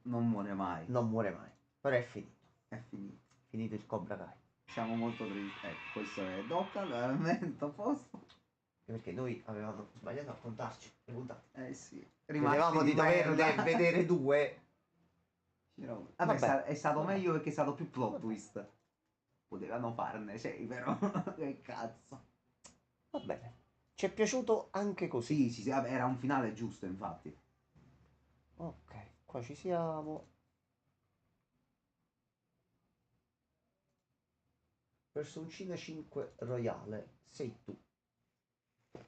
non muore mai. Non muore mai. Però è finito. È finito. Finito il Cobra Kai. Siamo molto tristi. Questo è Dokkan, veramente a posto. Perché noi avevamo sbagliato a contarci le puntate. Eh sì. Credevamo di doverne vedere 2. Vabbè, è stato meglio perché è stato più plot twist. Potevano farne 6 però. Che cazzo. Va bene. Ci è piaciuto anche così. Sì, sì, sì, vabbè, era un finale giusto infatti. Ok, qua ci siamo. Personcina 5 Royale, sei tu.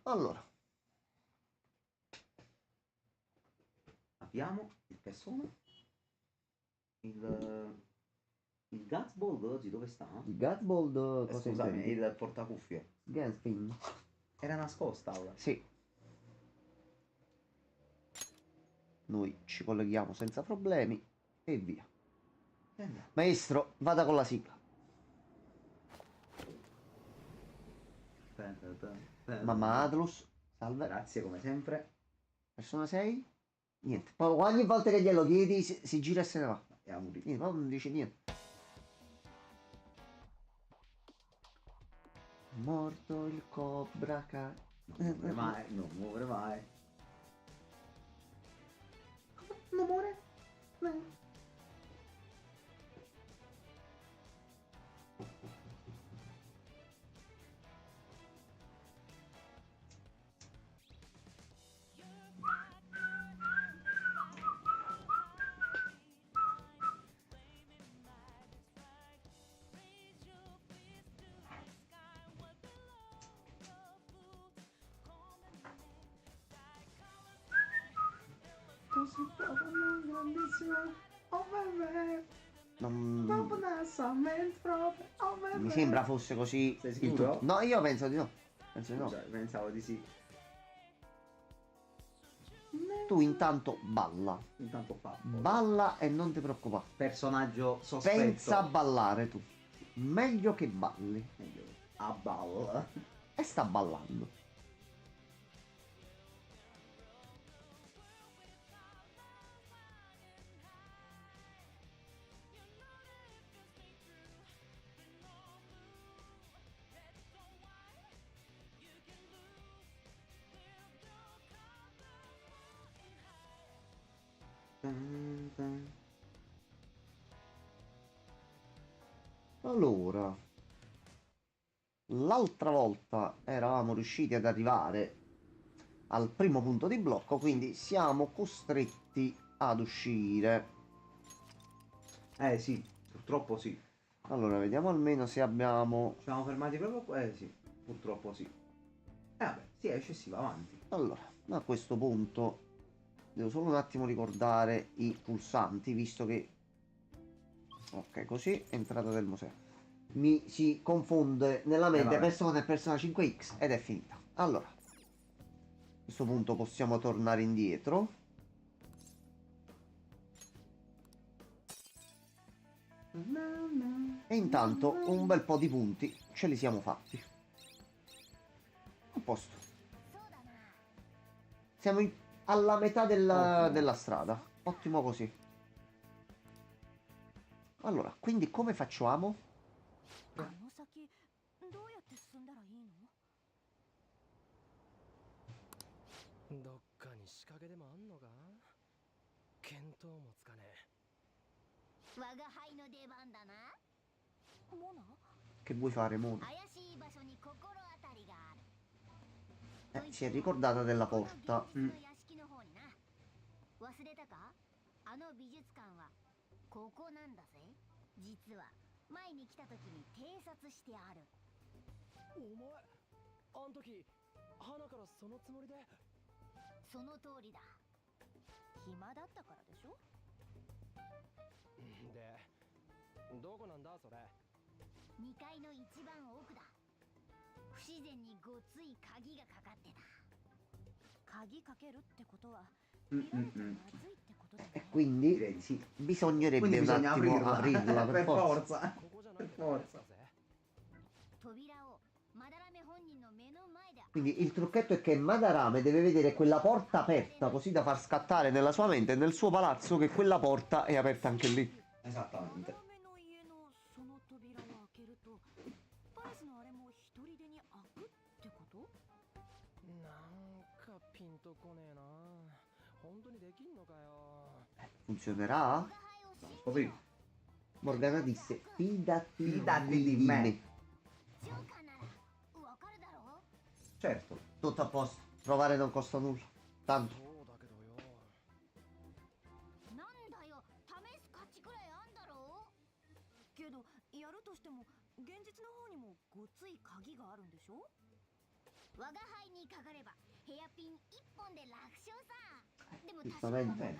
Allora. Abbiamo il cassone. Il Gutsball oggi dove sta? Il Gutsball, cosa scusami, intendi? il portacuffie. Gunspin. Era nascosta ora. Sì. Noi ci colleghiamo senza problemi e via. Maestro, vada con la sigla. Mamma Atlus, salve. Grazie come sempre. Persona 6? Niente. Poi ogni volta che glielo chiedi si gira e se ne va. Niente, poi non dice niente. Morto il Cobra Kai. Non muore mai, non muore mai. Non muore? No. Mi sembra fosse così. Sei sicuro? No, io penso di no. Penso di no. Pensavo di sì. Tu intanto balla. Intanto fa. Balla e non ti preoccupare. Personaggio sospetto. Pensa a ballare tu. Meglio che balli. Meglio. A balla. E sta ballando. Allora, l'altra volta eravamo riusciti ad arrivare al primo punto di blocco, quindi siamo costretti ad uscire. Sì, purtroppo sì. Allora, vediamo almeno se abbiamo... Ci siamo fermati proprio qua? Sì, purtroppo sì. Vabbè, si esce e si va avanti. Allora, a questo punto devo solo un attimo ricordare i pulsanti, visto che... Ok, così, entrata del museo. Mi si confonde nella mente persona e persona 5X ed è finita. Allora, a questo punto possiamo tornare indietro. E intanto un bel po' di punti ce li siamo fatti. A posto. Siamo alla metà della strada. Ottimo così. Allora, quindi come facciamo? どっかに仕掛けでもあんのか？見当もつかねえ。我が輩の出番だな。モナ？ Che vuoi fare, Mona? 怪しい場所に心当たりがある。 Si è ricordata della porta. 忘れたか？あの美術館はここなんだぜ。実は前に来た時に偵察してある。お前、あん時花からそのつもりで。その通りだ。暇だったからでしょ。で、どこなんだそれ。2階の一番奥だ。不自然にごつい鍵がかかってた。鍵かけるってことは。E quindi bisognerebbe un attimo aprirla per forza. Per forza. 扉をまだらめ本人の目の前で Quindi il trucchetto è che Madarame deve vedere quella porta aperta, così da far scattare nella sua mente e nel suo palazzo che quella porta è aperta anche lì. Esattamente. マダメの家のその扉を開けるとパレスのあれも一人でに開くってこと？なんかピンとこねえな。本当にできんのかよ。 Funzionerà? 我が輩を信じ Scopri. Morgana disse, fidati Fidati di me. ジョーカーならわかるだろう？ Certo. Tutto a posto. Provare non costa nulla. Tanto. そうだけどよ。なんだよ、試す価値くらいあんだろう？けどやるとしても現実の方にもごつい鍵があるんでしょ？我が輩にかかればヘアピン一本で楽勝さ。でも多少はわかる。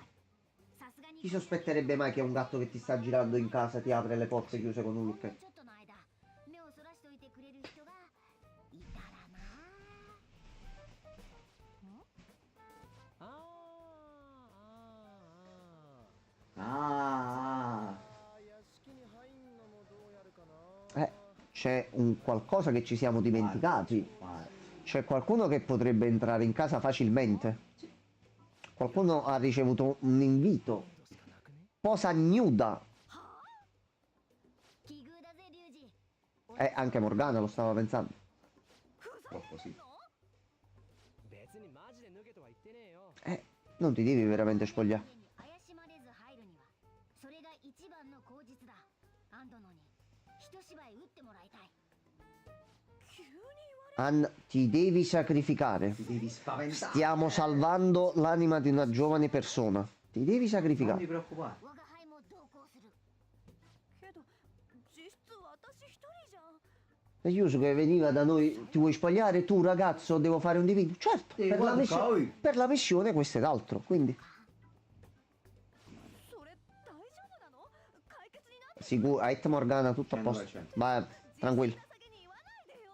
さすがに Chi sospetterebbe mai che un gatto che ti sta girando in casa ti apre le porte chiuse con un ほんの lucchetto? ちょっとの間目をそらしといてくれる人がいたらな。あーあー Ah. あー。屋敷に入んのもどうやるかな。 C'è un qualcosa che ci siamo dimenticati. Guarda. C'è qualcuno che potrebbe entrare in casa facilmente. Qualcuno ha ricevuto un invito. しかなくね。 Posa nuda. 奇遇だぜリュウジ。 Anche Morgana lo stava pensando. ふざけ Troppo sì. んの？別にマジで脱げとは言ってねえよ。 Non ti devi veramente spogliare. 怪しまれず入るにはそれが一番の口実だ。アンドノに一芝居打ってもらいたい。急に言われ Ann, ti devi sacrificare. Ti devi spaventare. Stiamo salvando l'anima di una giovane persona. Ti devi Non sacrificare. ti preoccupare. 我が輩も同行する。けど実質私一人じゃん。 E Yusu che veniva da noi, ti vuoi spogliare? Tu ragazzo, devo fare un divino? Certo, Sì, guarda, poi. per la missione questo è d'altro. Quindi それ大丈夫なの？解決になって sicuro, a Morgana tutto a posto. 100%. Vai, tranquillo. 情けに言わないでよ。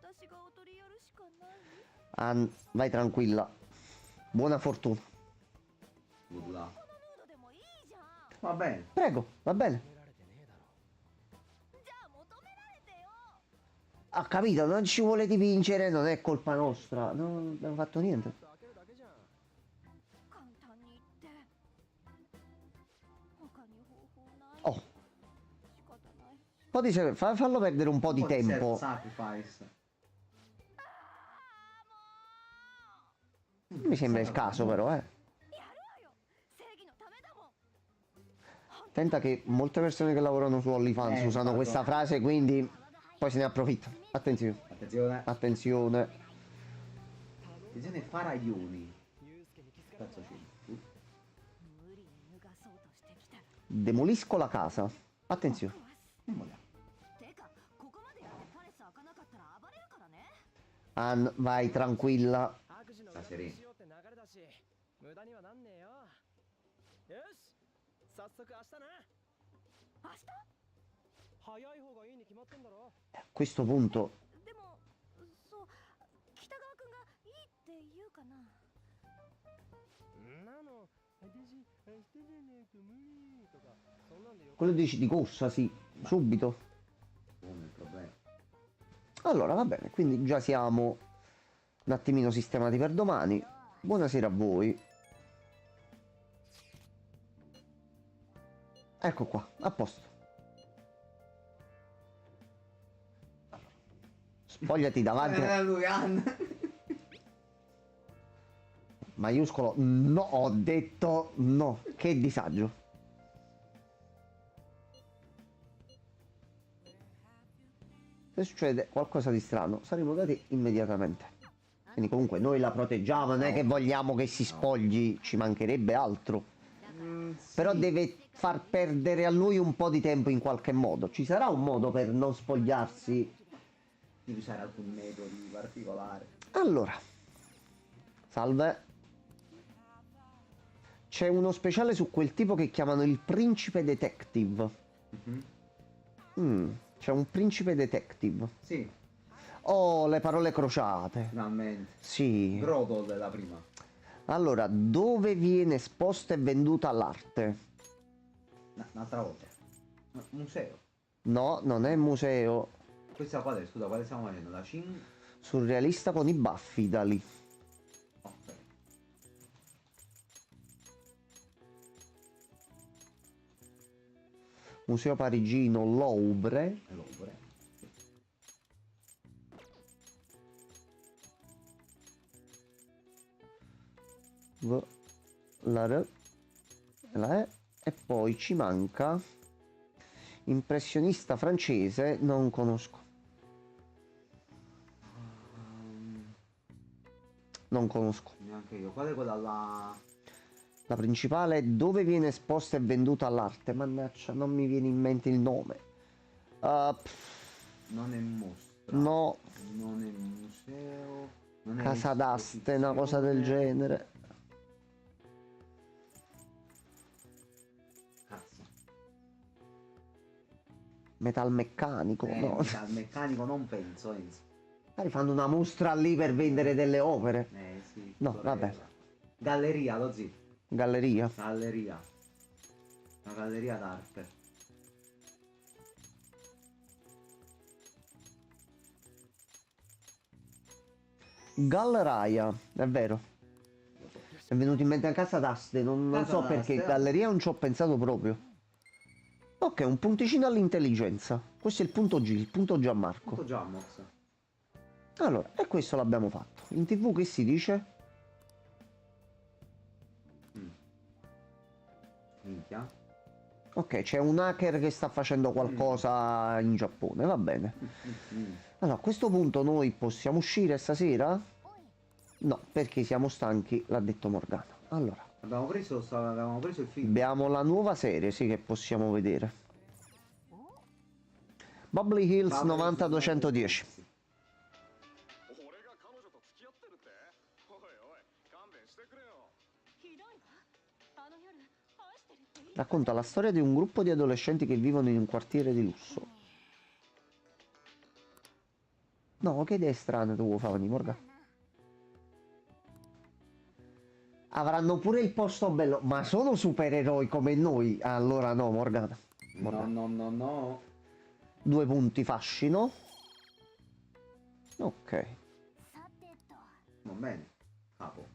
私がおとりやるしかない？ Ann, vai tranquilla. Buona fortuna. Good luck. このヌードでもいいじゃん。 Va bene. Prego, va bene. 止められてねえだろ。じゃあ求められてよ。 Ha capito, non ci volete vincere, non è colpa nostra. No, non abbiamo fatto niente. 開けるだけじゃん。簡単に言って。他に方法ない？ Oh, 仕方ない。 un po' di fallo perdere un po' di Un po' di tempo. Sacrifice. Mi sembra il caso però, やるわよ。正義のためだもん。 Tenta che molte persone che lavorano su OnlyFans usano esatto. questa frase, quindi poi se ne approfittano. Attenzione, Attenzione. attenzione. Attenzione Faraioni. ユウスケに気づかれ Cazzo た。 c'è? 無理に脱がそうとしてきたら。 Demolisco la casa. Attenzione. Non voglio. てか、ここまでやってパレス開かなかったら暴れるからね。 Ann, vai tranquilla. 悪事のさせり裏取りしようって流れだし、無駄にはなんねえよ。よし、早速明日な。明日？早い方がいいに決まってんだろ。 A questo punto でも、そう、北川くんがいいって言うかな。んなの、私、明日じゃねえと無理とか、そんなんでよ。 quello dici di corsa, sì, subito. Come il problema. Allora, va bene, quindi già siamo un attimino sistemati per domani. Buonasera a voi. Ecco qua, a posto. Spogliati davanti. Lui, Ann. Maiuscolo, no, ho detto no. Che disagio. Se succede qualcosa di strano, saremo dati immediatamente. Quindi comunque noi la proteggiamo, non è che vogliamo che si spogli, ci mancherebbe altro. Però deve far perdere a lui un po' di tempo in qualche modo. Ci sarà un modo per non spogliarsi? Devi usare alcuni metodi particolari. Allora, salve. C'è uno speciale su quel tipo che chiamano il principe detective. C'è un principe detective. Sì, Oh, le parole crociate. finalmente. Sì. Grodo della prima. Allora, dove viene esposta e venduta l'arte? Un'altra volta. Museo. No, non è museo. Questa qual è? Scusa, quale stiamo facendo? La 5? Surrealista con i baffi da lì. Ok. Museo parigino Louvre. E Louvre. La R, la E, e poi ci manca impressionista francese, non conosco. Non conosco. Neanche io. Qual è quella là? La principale è dove viene esposta e venduta l'arte. Mannaggia, non mi viene in mente il nome. Non è mostra. No, Non è museo. Non è casa d'aste, una cosa del esposizione. genere. Cazzo. Metalmeccanico, no. Al meccanico non penso, Enzo. Magari fanno una mostra lì per vendere delle opere. Sì. No, Sorella. vabbè. Galleria, lo zio. Galleria. Galleria. Una galleria d'arte. Galleria, è vero. È venuto in mente a casa d'aste, non Casa so d'aste, perché galleria non ci ho pensato proprio. Ok, un punticino all'intelligenza. Questo è il punto G, il punto Gianmarco. Tutto Jammox. Allora, e questo l'abbiamo fatto. In TV che si dice? Minchia. Ok, c'è un hacker che sta facendo qualcosa in Giappone, va bene. Allora, a questo punto noi possiamo uscire stasera? No, perché siamo stanchi, l'ha detto Morgana. Allora, Abbiamo preso il film. abbiamo la nuova serie, sì, che possiamo vedere. Bubbly Hills 90-210. 俺が彼女と付き合ってるって？おいおい、勘弁してくれよ。ひどいわあの夜愛してるって言い Racconta la storia di un gruppo di adolescenti che vivono in un quartiere di lusso. No, che idee strane tu favi, Morgan. Avranno pure il posto bello, ma sono supereroi come noi? Allora no, Morgana. No. 2 punti fascino. Ok. さてと Va bene. Capo.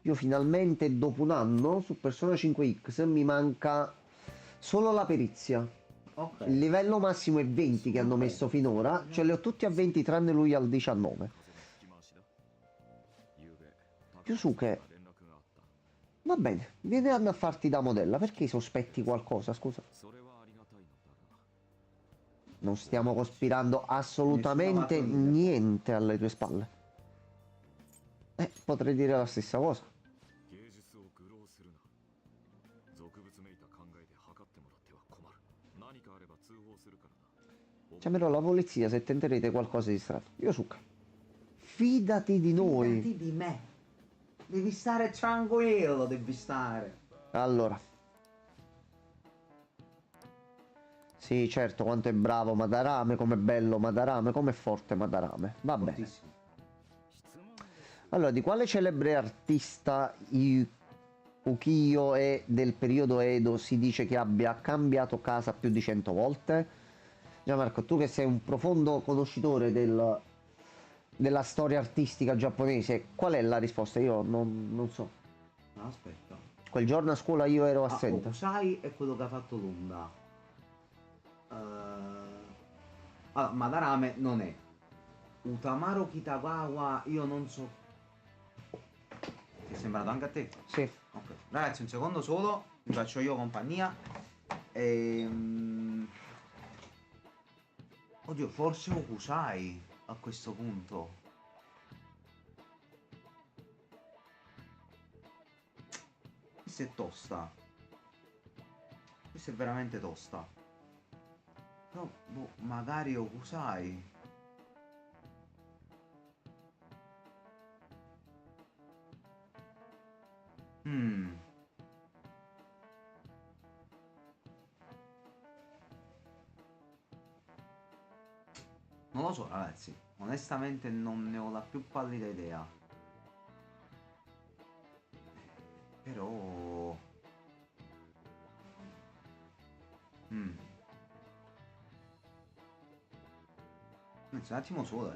Io finalmente dopo un anno su Persona 5X mi manca solo la perizia. Ok. Il livello massimo è 20 che hanno messo finora. Ce li ho tutti a 20 tranne lui al 19. Yusuke, va bene, vieni a farti da modella. Perché sospetti qualcosa, scusa? Non stiamo cospirando assolutamente Nessuno va a niente alle tue spalle. Potrei dire la stessa cosa. Chiamerò la polizia se tenterete qualcosa di strano. Yosuke, fidati di noi. Fidati di me. Devi stare tranquillo, devi stare. Allora. Sì, certo, quanto è bravo Madarame, com'è bello Madarame, com'è forte Madarame. Va bene. Fortissimo. Allora, di quale celebre artista ukiyo e del periodo Edo si dice che abbia cambiato casa più di 100 volte? Gianmarco, tu che sei un profondo conoscitore della storia artistica giapponese, qual è la risposta? Io non so. No, aspetta. Quel giorno a scuola io ero assente. Okusai è quello che ha fatto l'onda. Allora, Madarame non è. Utamaro Kitagawa, io non so. Ti è sembrato anche a te? Sì. Ok. Ragazzi, un secondo solo, vi faccio io compagnia. Oddio, forse Okusai a questo punto. Questa è tosta. Questa è veramente tosta. Però, boh, magari Okusai. Non lo so, ragazzi. Onestamente non ne ho la più pallida idea. Però... Anzi, un attimo solo,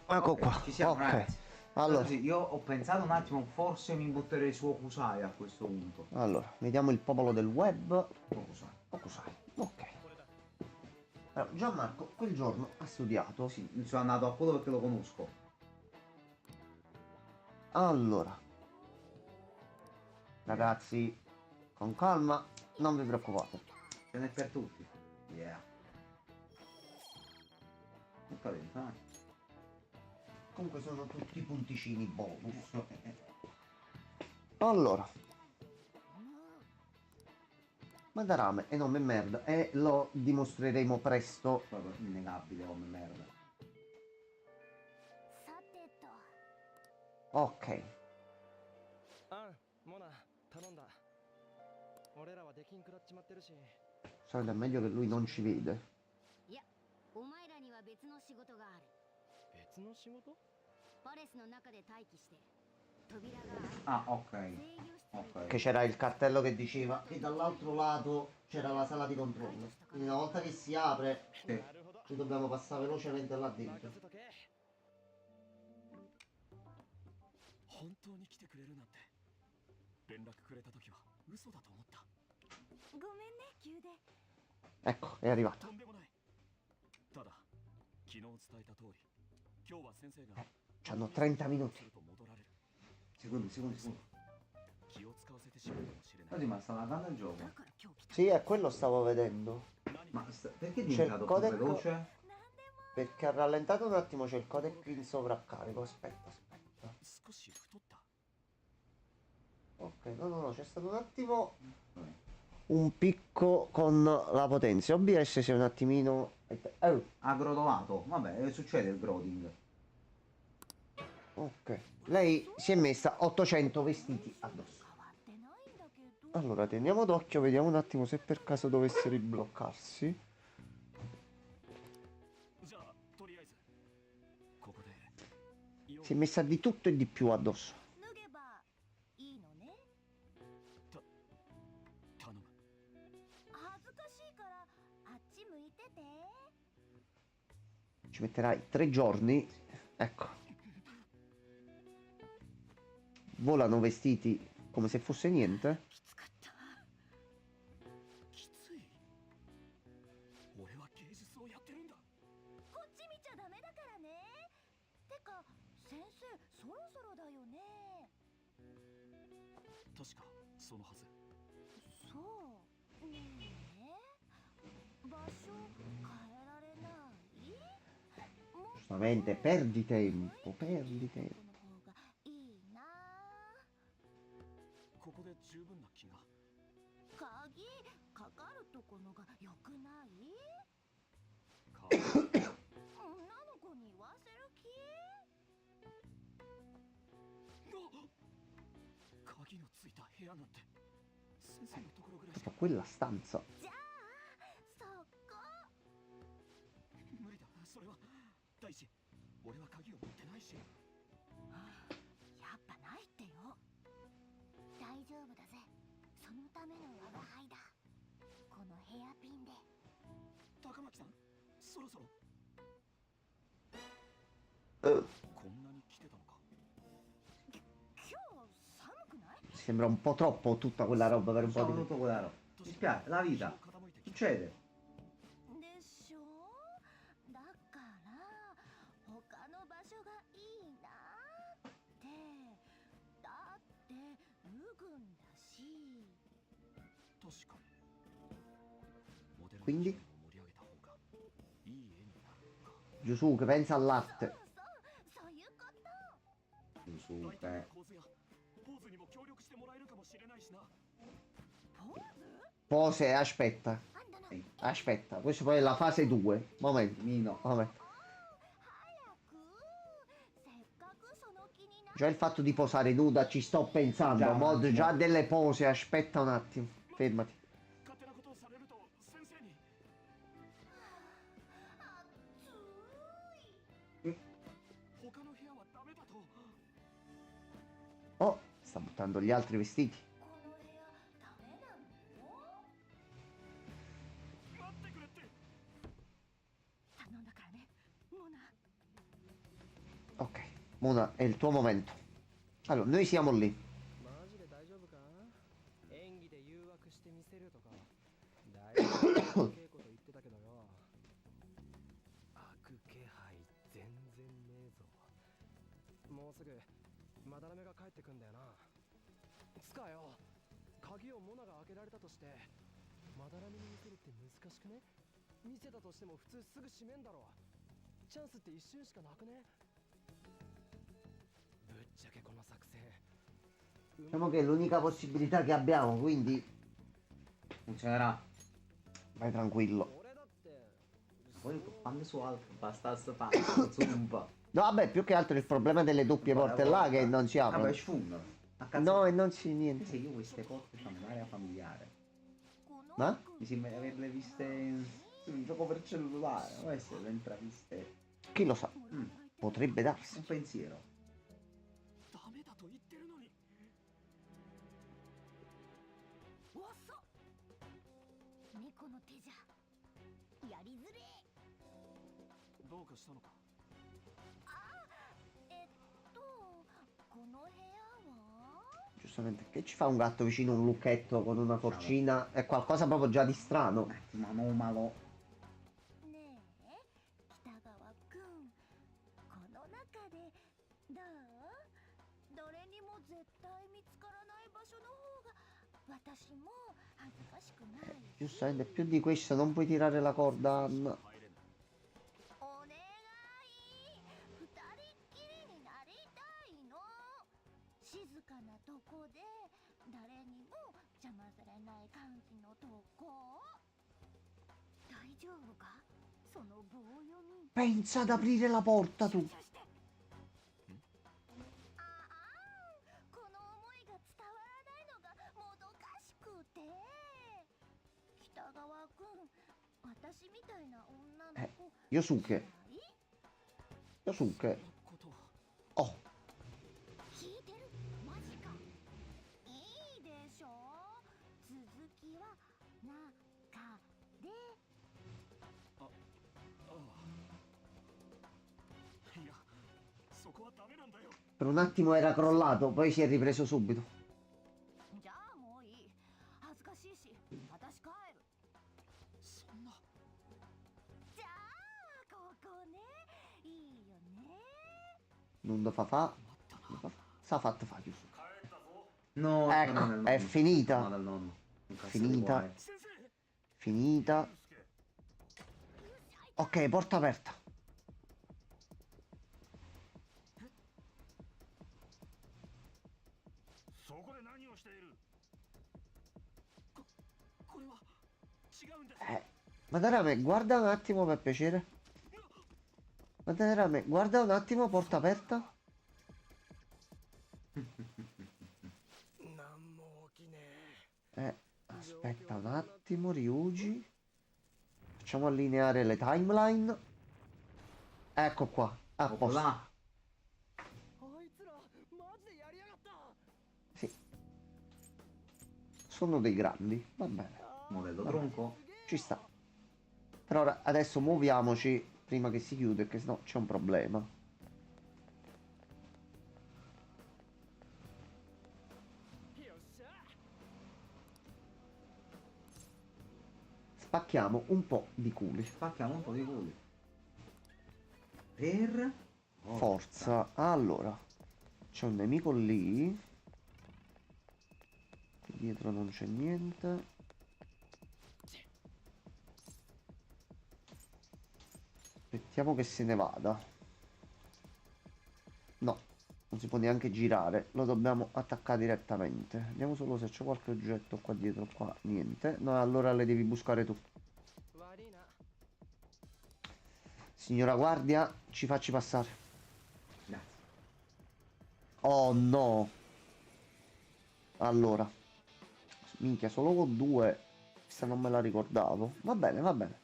Ecco qua. Ci siamo, Ok. ragazzi. Allora, Sì, io ho pensato un attimo, forse mi butterei su Okusai a questo punto. vediamo il popolo del web. Okusai. Okusai. Ok. Allora, Gianmarco quel giorno ha studiato. Sì, mi sono andato a quello perché lo conosco. Allora, ragazzi, con calma, non vi preoccupate. Ce n'è per tutti. Yeah. Non capito, Comunque sono tutti punticini bonus. Allora, Madarame è nome merda e lo dimostreremo presto. Proprio innegabile come merda. さてと Ok. モナ頼んだ。俺らは出禁食らっちまってるし。 Sarebbe meglio che lui non ci vede. いやお前らには別の仕事がある。別の仕事？パレスの中で待機して扉が Ah, ok. 制御室 Ok. Che c'era il cartello che diceva che dall'altro lato c'era la sala di controllo. Quindi una volta che si apre, Sì. なるほど。 noi dobbiamo passare velocemente là 任 dentro. せとけ。本当に来てくれるなんて。連絡くれた時は嘘だと思った。ごめんね急で Ecco, è arrivato. とんでもない。ただ昨日伝えた通り、今日は先生が C'hanno 30 minuti. すると戻られる。 Secondo, secondo, secondo. 気を使わせてしまうかもしれない。 Oggi ma sta laggando il gioco. だから今日来た Sì, è quello stavo vedendo. Ma perché è C'è il diventato più codec. veloce? Perché ha rallentato un attimo, c'è il codec in sovraccarico. Aspetta, aspetta. 少し太った。 Ok, no, c'è stato un attimo un picco con la potenza. OBS si è un attimino... Oh, Agrodolato. Vabbè, succede il groding. ok. Lei si è messa 800 vestiti addosso. 変わってないんだけど Allora, teniamo d'occhio, vediamo un attimo se per caso dovesse ribloccarsi. じゃあとりあえずここで。 Si è messa di tutto e di più addosso. 脱げばいいのね頼む。恥ずかしいからあっち向いてて Ci metterai 3 giorni. Ecco. Volano vestiti come se fosse niente. きつかったきつい。俺は芸術をやってるんだ。こっち見ちゃダメだからねてか先生そろそろだよね確かそのはず。そうね場所変えられないもっと Giustamente, perdi tempo, perdi tempo. この方がいいなここで十分な気が。鍵かかるとこのがよくないか女の子に言わせる気鍵のついた部屋なんて先生のところぐらいし Tipo か quella stanza. じゃあそこ。無理だ。それは大地、俺は鍵を持ってないし。やっぱないってよ。大丈夫だぜ。そのための我が輩だ。このヘアピンで。高巻さん、そろそろ。Uh, こんなに来てたのか。今日寒くない？ sembra un po' troppo tutta quella roba per un po' Sono di... tutto quello. Mi spiace, la vita. 傾いてきて Succede. でしょ。だから他の場所がいいなって。だって脱ぐんだし。確かに。モデル Quindi? を盛り上げた方がいい絵になるか。 Giusu che pensa al そう latte. そういうこと。 Su, ライトの構図やポーズにも協力してもらえるかもしれないしな。ポーズ？ Pose, aspetta. あんたの Sì. Aspetta, questo poi è la fase 2. Momento, Mino. momento. 早く。せっかくその気にな Già il fatto di posare nuda ci sto pensando. Già, Mod, sì. già delle pose. Aspetta un attimo. Fermati. 勝手なことをされると先生に。他の部屋はダメだと。 Oh, sta buttando gli altri vestiti. この部屋ダメなの？待ってくれって。頼んだからね、モナ。 Ok, Mona, è il tuo momento. Allora, noi siamo lì. マジで大丈夫か？演技で誘惑してみせるとか大丈夫稽古と言ってたけどよ。悪気配全然ねえぞ。もうすぐまだらめが帰ってくんだよな。つかよ、鍵をモナが開けられたとしてまだらめに見せるって難しくね？見せたとしても普通すぐ閉めんだろ。チャンスって一瞬しかなくね？ぶっちゃけこの作戦 Diciamo che è l'unica possibilità che abbiamo, quindi Funzionerà. vai tranquillo. 俺だって Poi quando su altro bastasse fare su un po'. No, vabbè, più che altro il problema delle doppie porte là che non si aprono. Vabbè, sfungono. A cazzo. No, e non si niente. Se io queste porte fanno un'area familiare. この Ma? Mi sembra di averle viste su un gioco per cellulare. Può essere le intraviste. Chi lo sa? Potrebbe darsi. Un pensiero. ダメだと言ってるのに。遅っ。猫の手じゃやりづれえ。どうかしたのか。この部屋は？ Giustamente, che ci fa un gatto vicino a un lucchetto con una forcina? È qualcosa proprio già di strano. Un attimo, anomalo. ねえ、北川くん、この中でどう？誰にも絶対見つからない場所の方が私も恥ずかしくない。 Giustamente, più di questo non puoi tirare la corda, Anna. お願い、二人っきりになりたいの。静かなとこで誰にも邪魔されない感じのとこ。大丈夫か？その棒読み。 Pensa ad aprire la porta tu. ああ、この思いが伝わらないのがもどかしくて。北川くん、私みたいな女の子。 Yosuke. 嫌い？ Yosuke. ことは Oh, 聞いてる？マジか。いいでしょ。続きは中で。ああ。いや、そこはダメなんだよ。 per un attimo era crollato, poi si è ripreso subito. じゃあもういい。恥ずかしいし、私帰る。そんな。じゃあここね。いいよね。 Non da fa. S'ha fatto fa, giusto. No, Ecco, no, no, è no. finita. No, dal nonno. Un cazzo di Finita. cuore. 先生。 Finita. Ok, porta aperta. そこで何をしている。これは違うんです。 Madarame, guarda un attimo per piacere. Madarame, guarda un attimo, porta aperta. Aspetta un attimo, Ryuji. Facciamo allineare le timeline. Ecco qua, a posto. Là. あいつらマジでやりやがった Sì. Sono dei grandi, va bene. Modello tronco. Ci sta. Per ora, adesso muoviamoci prima che si chiude, che sennò c'è un problema. Spacchiamo un po' di culi. Spacchiamo un po' di culi. Per... Forza. Allora, c'è un nemico lì. Dietro non c'è niente. Aspettiamo che se ne vada. No, non si può neanche girare. Lo dobbiamo attaccare direttamente. Vediamo solo se c'è qualche oggetto qua dietro. Qua niente. No, allora le devi buscare tu. 悪いな Signora guardia, ci facci passare. Grazie. Oh no. Allora. Minchia, solo con due. Questa non me la ricordavo. Va bene, va bene.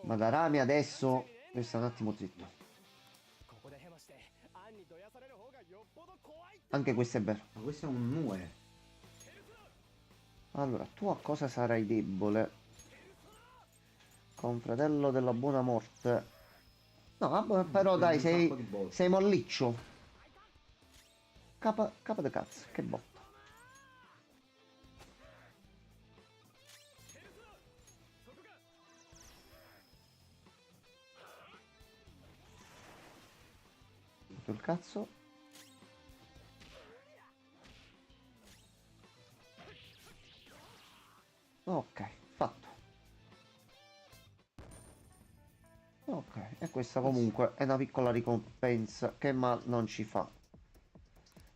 Madarame adesso. Resta un attimo zitto. ここでヘマしてアンにどやされる方がよっぽど怖いって Anche questo è vero. Ma questo è un nue. Allora, tu a cosa sarai debole? Confratello della buona morte. No, vabbè, però dai, sei molliccio. Capa de cazzo, che botta. Tutto il cazzo. Ok, fatto. Ok, e questa comunque è una piccola ricompensa che mal non ci fa.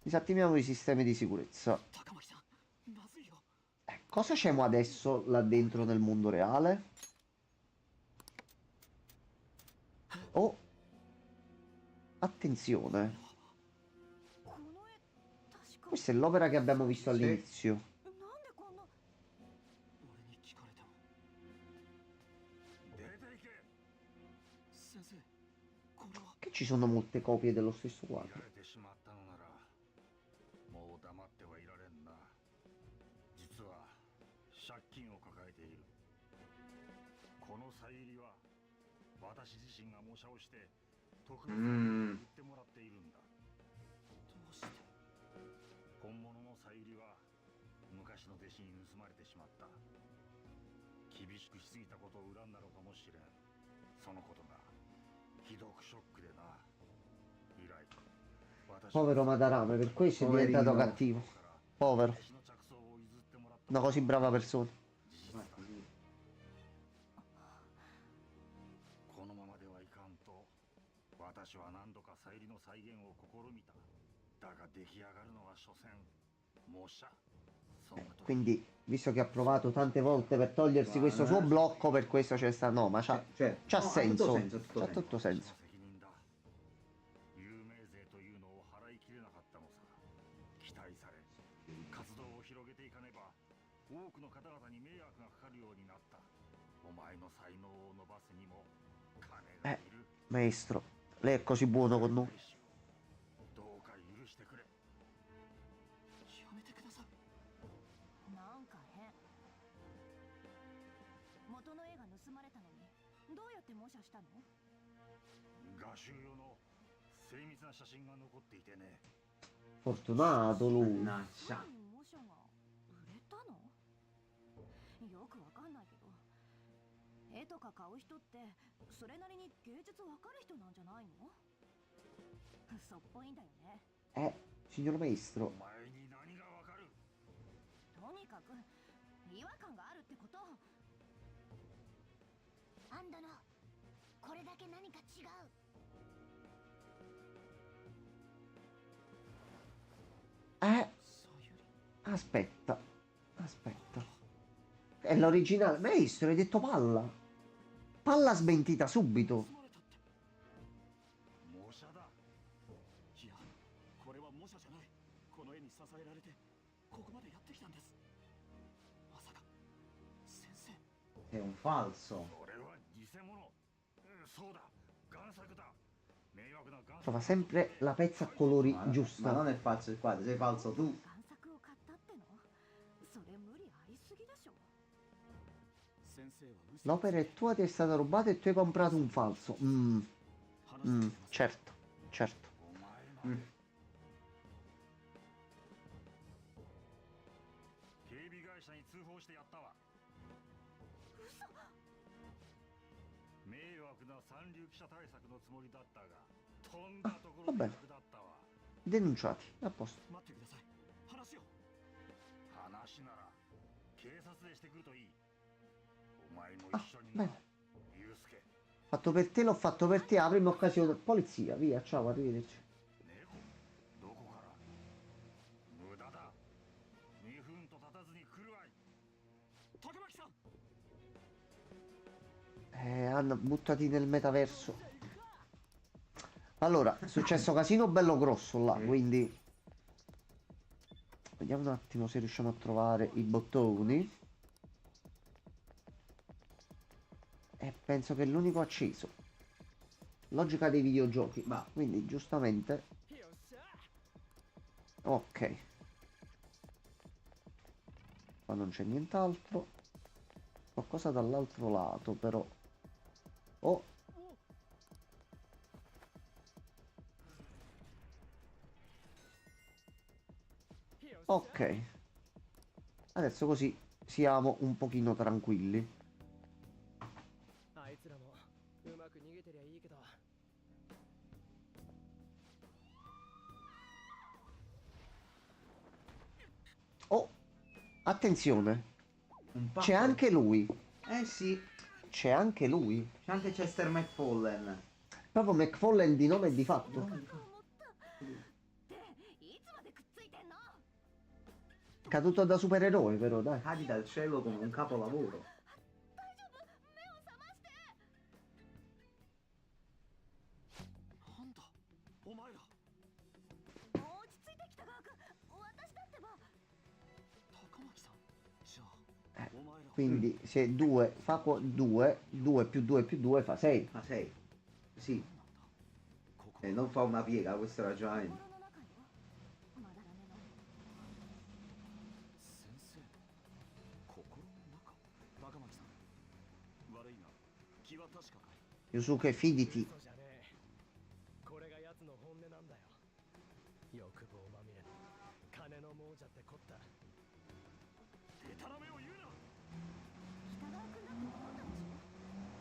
Disattiviamo i sistemi di sicurezza. 高森さんまずいよ Cosa c'è mo adesso là dentro nel mondo reale? Oh! Attenzione. この絵確か Questa è l'opera che abbiamo visto all'inizio. なんでこんな俺に聞かれても出ていけ先生これは Che ci sono molte copie dello stesso や quadro. れてしまったのならもう黙ってはいられんな。実は借金を抱えている。このサイリは私自身が模写をして特別に売ってもらっているんだ。どうして本物のサイリは昔の弟子に盗まれてしまった。厳しくしすぎたことを恨んだのかもしれん。そのことがひどくショックでな。以来私は Povero Madarame, per questo è diventato Poverino. cattivo. Povero. 弟子の着想を譲ってもらった Una così brava persona. 事実だ。このままではいかんと私は何度かサイリの再現を試みた。だが出来上がるのは所詮模写。そんな時 Quindi, visto che ha provato tante volte per togliersi questo suo blocco, per questo c'è sta... No, ma c'ha Cioè, c'ha no, ha senso. tutto senso, tutto C'ha senso. tutto 私の senso. 責任だ。有名税というのを払いきれなかったのさ。期待され活動を広げていかねば多くの方々に迷惑がかかるようになった。お前の才能を伸ばすにも金がいる。 Maestro, lei è così buono con noi. どうか許してくれ。やめてくださいなんか変元の絵が盗まれたのにどうやって模写したの画集用の精密な写真が残っていてね。 Fortunato lui. Mannaggia. 模写が売れたのよくわかんないけど絵とか買う人ってそれなりに芸術わかる人なんじゃないの嘘っぽいんだよね Signor お Maestro. 前に何がわかる。とにかく違和感があるってことアンドのこれだけ何か違う さゆり Aspetta. Aspetta. È l'originale. Maestro, hai detto palla. Palla smentita subito. 盗まれたって模写だ。いや者じゃない。この絵に支えられてここまでやってきたんです。まさか先生。 È un falso. それは偽物。そうだ、贋作だ。迷惑な贋作。 Trova sempre la pezza a colori Ma giusta. non è falso il quadro, sei falso tu. 贋作を買ったってのそれ無理ありすぎでしょ。 先生は嘘。 L'opera è tua, ti è stata rubata e tu hai comprato un falso. Certo, certo. お前うんの警備会社に通報してやったわ。迷惑な三流記者対策のつもりだったが、とんだところで役立ったわ。 Denunciati, a posto. 待ってください。話を。話なら警察でしてくるといい。お前も Ah, 一緒にな。 bene. ユウスケ。 Fatto per te, l'ho fatto per te, aprimi occasione. Polizia, via, ciao, arrivederci. 猫どこから。無駄だ。2分と経たずに来るわい。高巻さん。 Hanno buttati nel metaverso. Allora, è successo casino bello grosso là, quindi vediamo un attimo se riusciamo a trovare i bottoni. E penso che è l'unico acceso. Logica dei videogiochi. Ma Quindi giustamente. よっしゃ Ok. Qua non c'è nient'altro. Qualcosa dall'altro lato però. Oh. Ok. Adesso così siamo un pochino tranquilli. あいつらもうまく逃げてりゃいいけど。 Oh. Attenzione. un C'è pacco. anche lui. Eh sì, C'è anche lui. c'è anche Chester McFallen. Proprio McFallen di nome e di fatto. いつまでくっついてんの。 Caduto da supereroe però, dai. Cadi dal cielo come un capolavoro. 大丈夫、目を覚まして。なんだお前ら。落ち着いて北川君、私だってば。高巻さん。じゃあお前ら。 Quindi se 2 fa 2, 2 più 2 più 2 fa 6. Ma sei? Sì, ここ non fa una piega questo ragionamento. 心の中よ。まだらめの。先生の心の中。高巻さん悪いが気は確かかい。 Yusuke, fiditi. 嘘じゃねえ。これが奴の本音なんだよ。欲望まみれの金の亡者ってこった。でたらめを言うな。北川君だって思ったでしょ。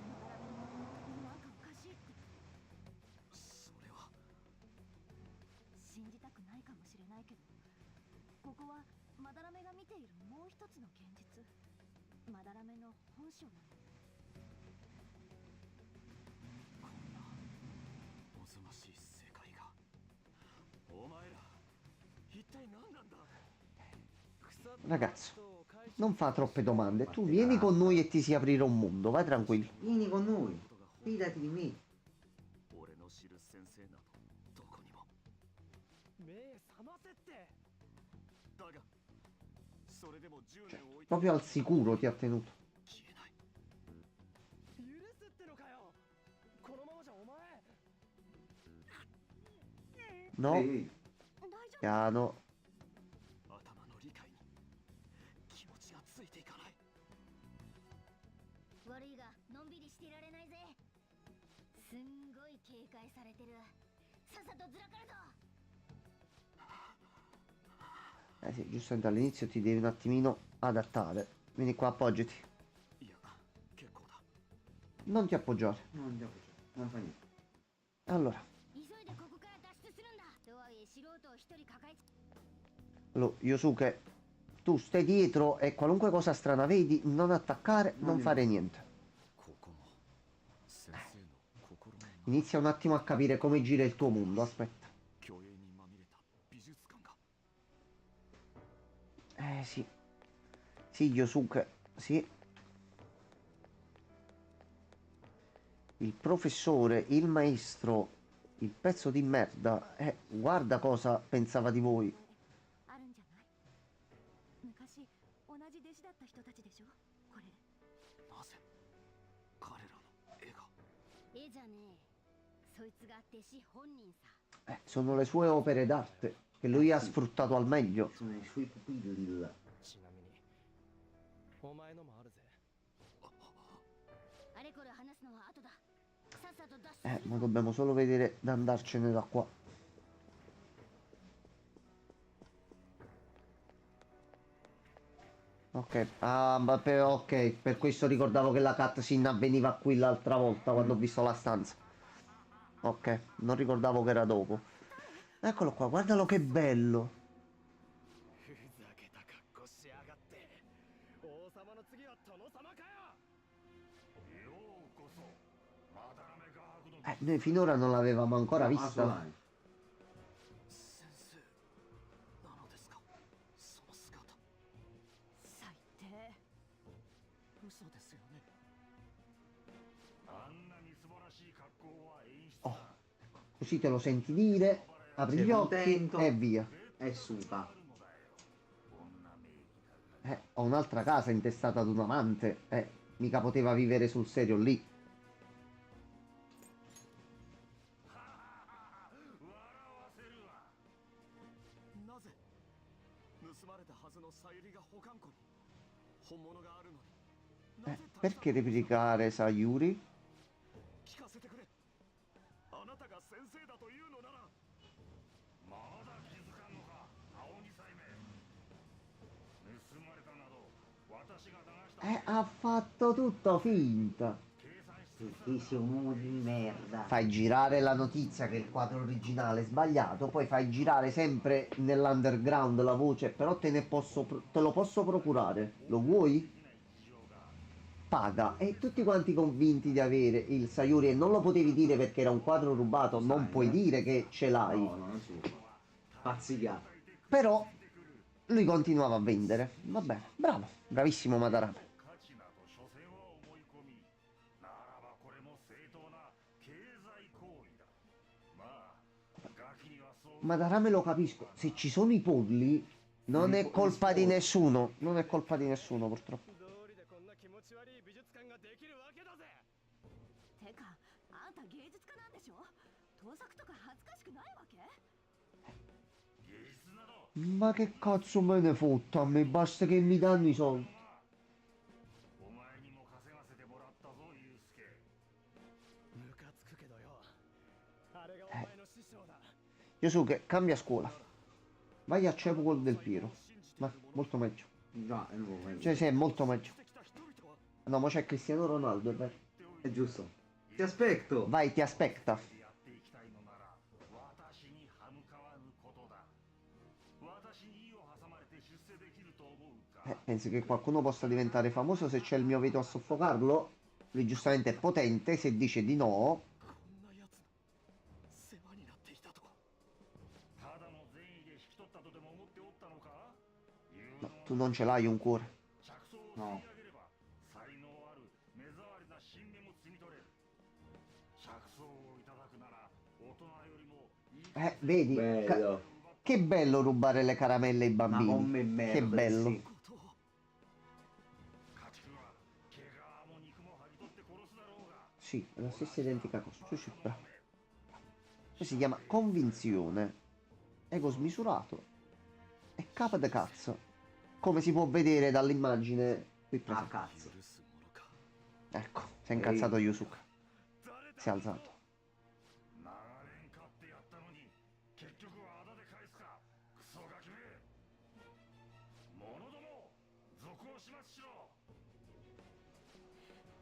まだらめのなんかおかしいって。それは。信じたくないかもしれないけど、ここはまだらめが見ているもう一つの現実、まだらめの本性なの。こんなおぞましい世界が。お前ら一体何なんだ。 Ragazzo, non fa troppe domande. Tu vieni con noi e ti si aprirà un mondo. Vai tranquillo. Vieni con noi, fidati di me. 俺の知る先生などどこにも。目覚ませって。だがそれでも10年置いて Proprio al sicuro ti ha tenuto. 消えない。許すってのかよ。このままじゃお前。 No, Ehi, 大丈夫。 piano. 頭の理解に気持ちがついていかない。悪いがのんびりしていられないぜ。すんごい警戒されてる。さっさとずらかるぞ。 Eh sì, giustamente all'inizio ti devi un attimino adattare. Vieni qua, appoggiati. いや結構だ。 Non ti appoggiare. non andiamo giù, non fa niente. Allora, 急いでここから脱出するんだ。とはいえ素人を一人抱えつ。 allora, Yosuke, tu stai dietro e qualunque cosa strana vedi, non attaccare, non fare niente. ここも先生の心の中。 Inizia un attimo a capire come gira il tuo mondo. Aspetta. 虚栄にまみれた美術館が。 Sì. Sì, Yosuke, sì. Il professore, il maestro Il pezzo di merda. Guarda cosa pensava di voi. あるんじゃない？昔同じ弟子だった人たちでしょこれ。なぜ彼らの絵が。絵じゃねえ。そいつが弟子本人さ。Sono le sue opere d'arte che lui ha sfruttato al meglio. Sono i suoi pupilli là. ちなみにお前のもあるぜ。あれこれ話すのは後だ。さっさと脱出する Ma ぞ。 dobbiamo solo vedere da andarcene da qua. Ok, ok, per questo ricordavo che la cutscene avveniva qui l'altra volta quando ho visto la stanza. Ok, non ricordavo che era dopo. Eccolo qua, guardalo che bello. ふざけた格好しやがって。王様の次は殿様かよ。ようこそまだらめ画伯の Noi finora non l'avevamo ancora No, vista. assolutamente. 先生なのですか、その姿。最低。嘘ですよね。あんなみすぼらしい格好は演出だ。 Così te lo senti dire, apri Sei gli occhi contento? e via. E suca. Ho un'altra casa intestata ad un amante. Mica poteva vivere sul serio lì. なぜ盗まれたはずのさゆりが保管庫に本物があるのに、なぜ Perché replicare Sayuri? 聞かせてくれ。あなたが先生だというのなら。まだ気づかんのか青二歳め。盗まれたなど私が流した Ha fatto tutto finta. 計算し Perché sei un uomo di merda. Fai girare la notizia che il quadro originale è sbagliato, poi fai girare sempre nell'underground la voce, però te lo posso procurare. Lo vuoi? Paga. E tutti quanti convinti di avere il Sayuri e non lo potevi dire perché era un quadro rubato, non puoi dire che ce l'hai. No, non si può. Pazzicato. Però lui continuava a vendere. Va bene, bravo, bravissimo Madarame. 価値など所詮は思い込み。ならばこれも正当な経済行為だ。まあガキにはそう Madarame lo capisco, se ci sono i polli non è colpa di nessuno, non è colpa di nessuno purtroppo. 道理でこんな気持ち悪い美術館ができるわけだぜ。てか、あんた芸術家なんでしょ？盗作とか恥ずかしくないわけ？芸術など Ma che cazzo me ne fotta a me, basta che mi danno i soldi. お前にも稼がせてもらったぞユウスケ。ムカつくけどよ。あれがお前の師匠だ。 Yosuke, cambia scuola. Vai a Cepol del Piero. Ma molto meglio. No, è nuovo. Cioè, sì, è molto meglio. No, ma c'è Cristiano Ronaldo, è vero. È giusto. Ti aspetto. Vai, ti aspetta. やっていきたいのなら私に歯向かわぬことだ。私に意を挟まれて出世できると思うか。 Pensi che qualcuno possa diventare famoso se c'è il mio veto a soffocarlo? Lui giustamente è potente, se dice di no... こんなやつの世話になっていたと。ただの善意で引き取ったとでも思っておったのか。 No, tu non ce l'hai un cuore. 着想を吸い上げれば才能ある目障りな新芽も摘み取れる。着想をいただくなら大人よりもいい Vedi? Bello. Che bello rubare le caramelle ai Ma bambini. come merda. Che bello. Sì. ことを。家畜は毛皮も肉も剥ぎ取って殺すだろうが。 Sì, è la stessa identica cosa. Sì, sì, bravo. Questo si chiama convinzione. Ego smisurato. E capa de cazzo. Come si può vedere dall'immagine qui Ah, presente. cazzo. 許すものか。 Ecco, si è incazzato Yusuke. Si è alzato. 長年飼ってやったのに結局は仇で返すか。クソガキめ。者ども賊を始末しろ。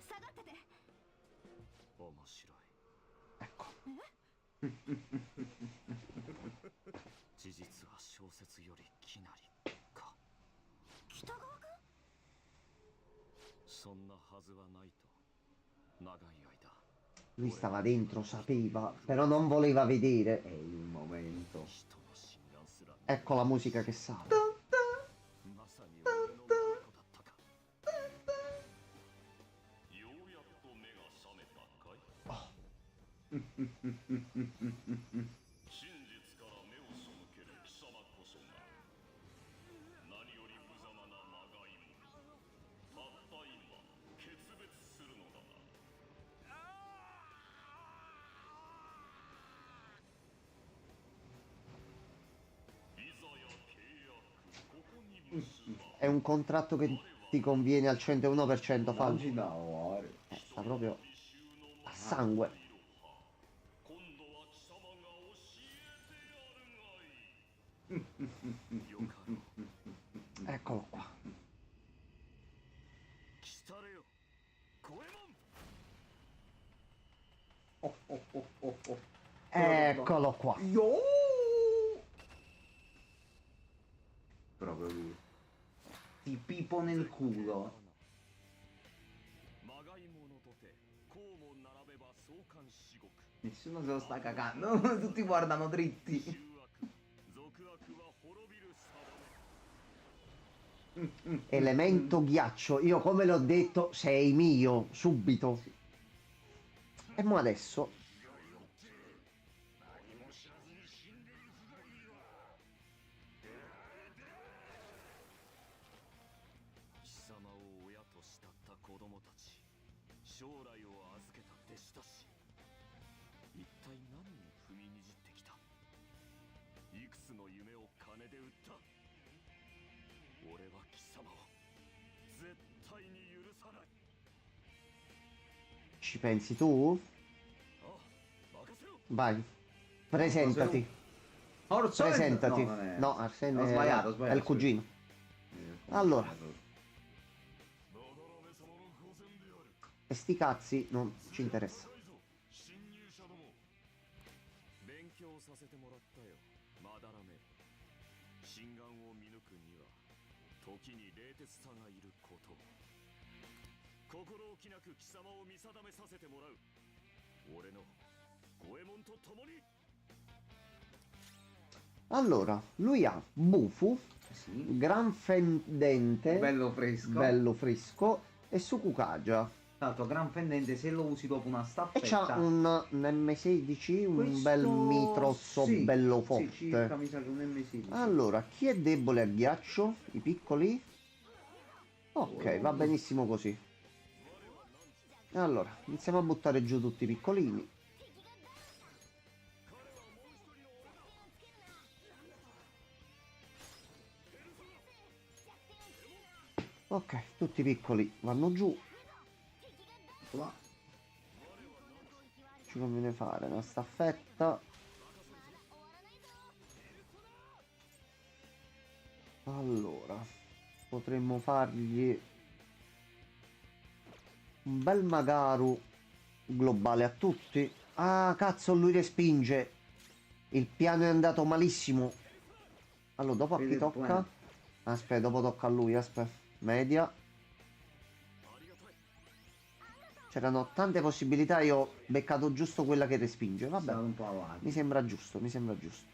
下がってて。面白い。 Ecco. 事実は小説よりきなりか。北川君？そんなはずはないと長い間 Lui stava dentro, sapeva, però non voleva vedere. È il momento. 人の診断すら Ecco la musica che sale. まさに俺の婿だったか。ようやっと目が覚めたかい。È un contratto che ti conviene al 101% fallo. Oggi no, Sta proprio a sangue. 今度は貴様が教えてやるがいいよかろう Eccolo qua. 来たれよ五右衛門 oh, oh, oh, oh, oh. Eccolo qua. Yo! Proprio lui. Ti pipo nel culo. まがいものとてこうも並べば相関至極 Nessuno se lo sta cagando. Tutti guardano dritti. 醜悪俗悪は滅びる定め Elemento ghiaccio. Io come l'ho detto, sei mio. Subito. E mo adesso. 何も知らずに死んでる不甲斐は貴様を親と慕った子供たち将来を預けた弟子たち一体何に踏みにじってきたいくつの夢を金で売った俺は貴様を絶対に許さない Ci pensi tu? ああ任せろ Vai. Presentati. Orso Presentati. No, non è- No, Arsene ho sbagliato, ho è sbagliato. il cugino. Allora. なだらめ様の御前である E sti cazzi non ci interessa. 侵入者ども勉強させてもらったよまだらめ心眼を見抜くには時に冷徹さがいること心置きなく貴様を見定めさせてもらう俺の五右衛門と共に Allora, lui ha Bufu, Sì. Gran Fendente, Bello fresco. bello fresco, e Sukukaja. Tra l'altro, gran fendente se lo usi dopo una E staffetta. c'ha un M16, un Questo- bel mitrozzo sì, bello Sì, forte. circa mi sa che un M16. Allora, chi è debole al ghiaccio? I piccoli? Ok, va benissimo così. Allora, iniziamo a buttare giù tutti i piccolini. Ok, tutti i piccoli vanno giù. Ecco là. Ci conviene fare una staffetta. Allora, potremmo fargli un bel Magaru globale a tutti. Ah, cazzo, lui respinge. Il piano è andato malissimo. Allora, dopo a chi Vedi il tocca? plan. Aspetta, dopo tocca a lui, aspetta. Media. C'erano tante possibilità, io ho beccato giusto quella che respinge. Vabbè. Vabbè, Un po' avanti. mi sembra giusto, mi sembra giusto.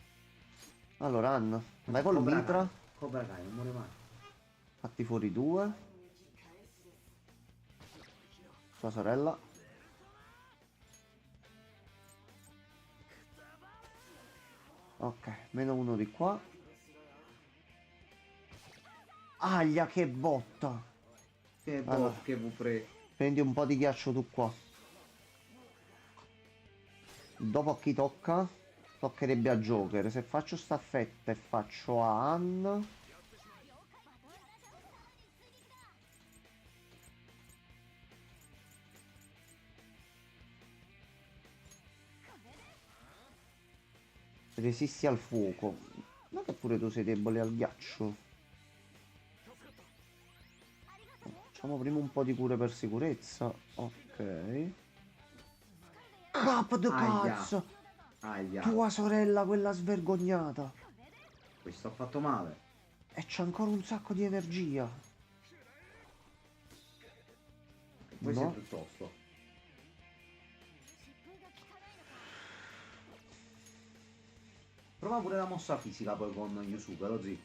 Allora, Anna, vai col Cobra mitra. Kai. Cobra Kai, non muore mai. Fatti fuori due. Sua sorella. Ok, meno uno di qua. Aglia, che botta. Che Allora. bocche, Vufre. Prendi un po' di ghiaccio tu qua. Dopo a chi tocca? Toccherebbe a Joker. Se faccio staffetta e faccio a Anna. Resisti al fuoco. Ma che pure tu sei debole al ghiaccio. Facciamo prima un po' di cure per sicurezza. Ok. Cap de Aia. cazzo! Aia. Tua sorella, quella svergognata. Questo ha fatto male. E c'ha ancora un sacco di energia. Questo No. è piuttosto. Prova pure la mossa fisica poi con Yusuke, lo zi.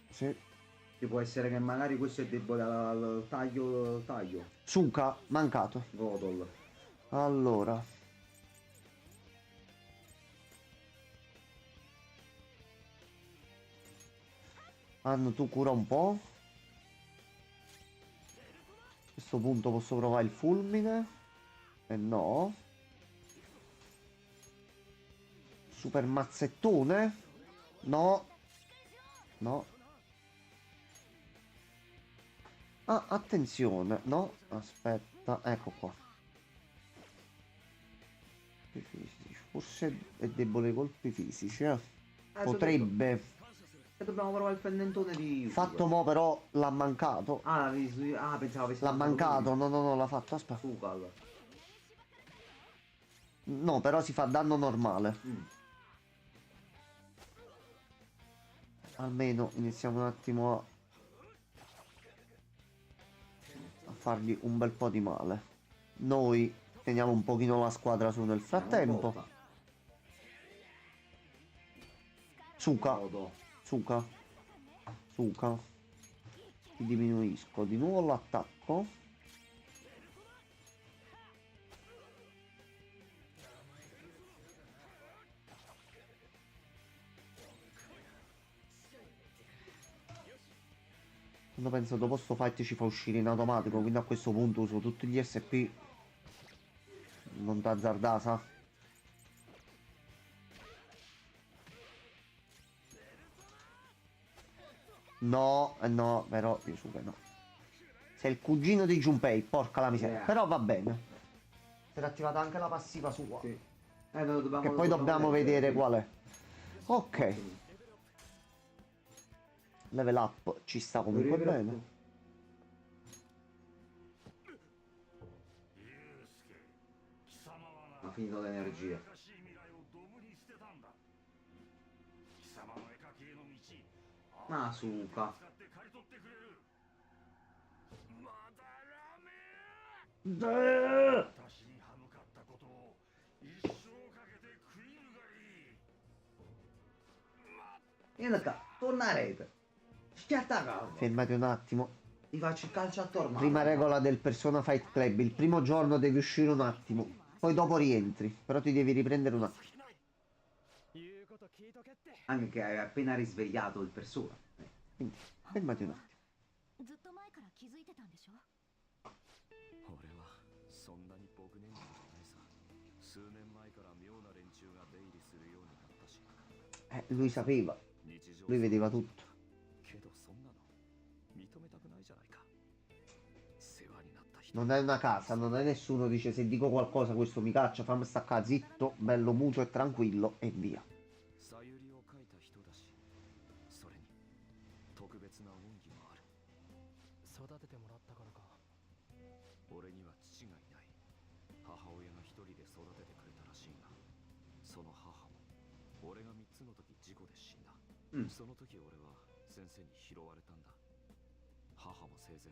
Sì. Che può essere che magari questo è debole al taglio. Suka, mancato. Godol. Allora. Hanno tu cura un po'. A questo punto posso provare il fulmine. E no. Super mazzettone. No. No. Ah, attenzione, no? Aspetta, ecco qua. Colpi fisici. Forse è debole ai colpi fisici, eh. Potrebbe. E dobbiamo provare il fendentone di Yusuke. Fatto mo però l'ha mancato. Ah, pensavo avessi L'ha mancato, no, l'ha fatto, aspetta. Fugal. No, però si fa danno normale. Almeno iniziamo un attimo a fargli un bel po' di male. Noi teniamo un pochino la squadra su nel frattempo. Suka, Suka, Suka. Ti diminuisco di nuovo l'attacco. Quando penso dopo sto fight ci fa uscire in automatico, quindi a questo punto uso tutti gli SP. Non t'azzardasa. No, no, però Yusuke no. Sei il cugino di Junpei, porca la miseria. Però va bene. Si era attivata anche la passiva sua. Sì. Che poi dobbiamo vedere qual è. Ok. Level up ci sta comunque bene. Ha finito l'energia. Asuka. Vieni torna a rete. Schiatta calma. Fermati un attimo. Ti faccio il calcio attorno. Prima regola del Persona Fight Club. Il primo giorno devi uscire un attimo. Poi dopo rientri. Però ti devi riprendere un attimo. Anche che hai appena risvegliato il Persona. Quindi fermati un attimo. ずっと前から気づいてたんでしょ。俺はそんなに僕年中じゃないさ。数年前から妙な連中が出入りするようになったし。Lui sapeva. 日常 Lui vedeva tutto. けどそんなの認めたくないじゃないか。世話になった人 Non è una casa, non è nessuno. Dice se dico qualcosa questo mi caccia. Fammi staccare zitto, bello muto e tranquillo e via. さゆりを書いた人だし、それに特別な恩義もある。育ててもらったからか。俺には父がいない。母親が一人で育ててくれたらしいが、その母も俺が3つの時事故で死んだ。その時俺は先生に拾われたんだ。母も生前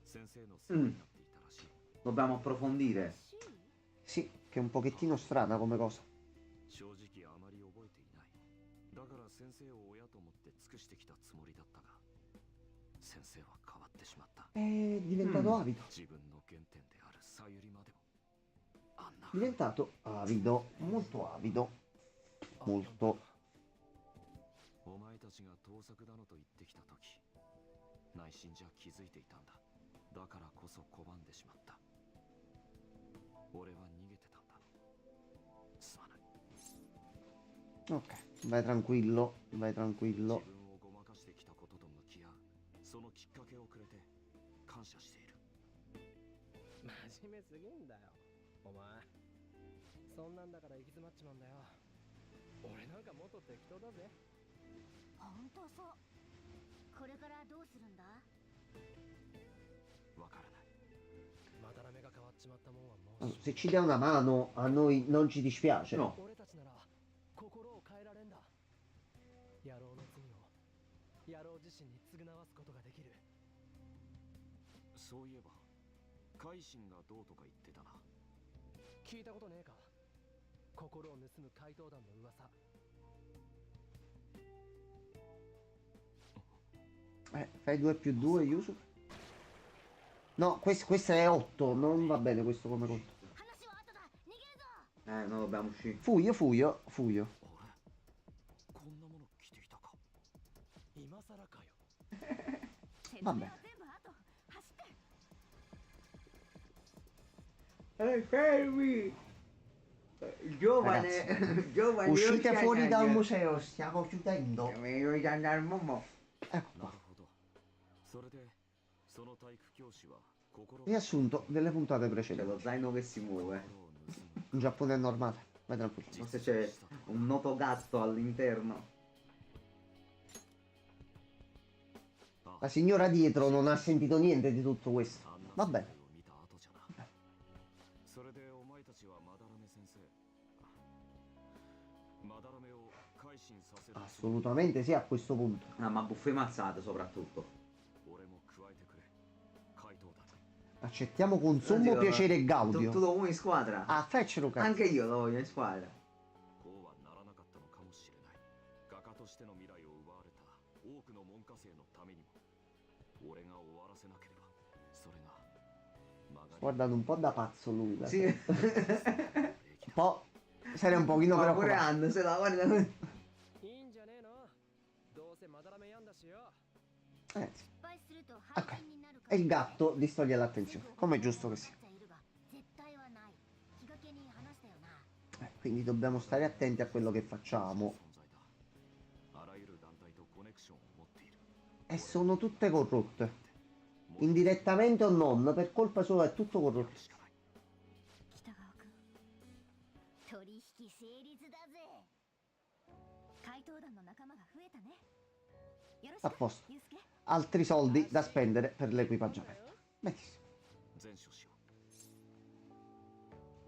先生の世話になっていたらしい。 Dobbiamo approfondire. Sì, che è un pochettino strana come cosa. 正直あまり覚えていない。だから先生を親と思って尽くしてきたつもりだったが、先生は変わってしまった。 È diventato avido. 自分の原点であるさゆりまでもあんな Diventato avido. Molto avido. Molto. お前たちが盗作だのと言ってきた時、内心じゃ気づいていたんだ。だからこそ拒んでしまった。俺は逃げてたんだ。すまない。 Ok, vai tranquillo, vai tranquillo. 自分をごまかしてきたことと向き合う、そのきっかけをくれて感謝している。真面目すぎんだよお前。そんなんだから行き詰まっちまうんだよ。俺なんかもっと適当だぜ。ほんとそう。これからどうするんだ。わからない。またらめが変わっちまったもんはもう。 Se ci dai una mano a noi non ci dispiace. No. 俺たちなら心を変えられんだ。野郎の罪を野郎自身に償わすことができる。そういえば海進がどうとか言ってたな。聞いたことねえか。心を盗む怪盗団の噂。 Fai 2 più 2, Yusuke. No, questo è 8. Non va bene questo come conto. 話は後だ。逃げるぞ。 No, dobbiamo uscire. Fuio. 俺こんなもの着ていたか。今さらかよ。説明は Vabbè. 全部後。走って。 Fermi! Giovane, Ragazzi, giovane. uscite fuori dal museo, stiamo chiudendo. Mi vuoi andare al momo? Ecco な qua. るほど。それでその体育教師は心 Riassunto delle puntate C'è precedenti. lo zaino che si muove. 心を盗む In Giappone è normale, vai tranquillo. Forse c'è un noto gatto all'interno. La signora dietro non ha sentito niente di tutto questo. あんな Va 世 bene. 界を見た後じゃなそれでお前たちはまだらめ先生まだらめを改心させる Assolutamente sì a questo punto. Ah, ma buffe mazzate soprattutto. 俺も加えてくれ怪盗団 Accettiamo con sommo piacere Tu Gaudio. lo vuoi in squadra? Ah, faccelo cazzo. Anche io lo voglio in squadra. こうはならなかったのかもしれない画家としての未来を奪われた多くの門下生のためにも俺が終わらせなければそれが曲がり Guardate un po' da pazzo lui. Sì. べき Un だ po'. Sarei un pochino Ma pure preoccupato. Anno se la guarda. いいんじゃねえのどうせまだらめやんだしよ Sì. 失敗すると廃人になるか E ら il gatto distoglie l'attenzione, come è giusto che sia. 絶対はない気がけに話したよな Quindi dobbiamo stare attenti a quello che facciamo. 存在だあらゆる団体とコネクションを持っている E sono tutte corrotte. Indirettamente o non, per colpa sua è tutto corrotto. しかない 北川君取引成立だぜ怪盗団の仲間が増えたねよろし A く posto. ユウスケ Altri soldi da spendere per l'equipaggiamento. Benissimo. 全処しよ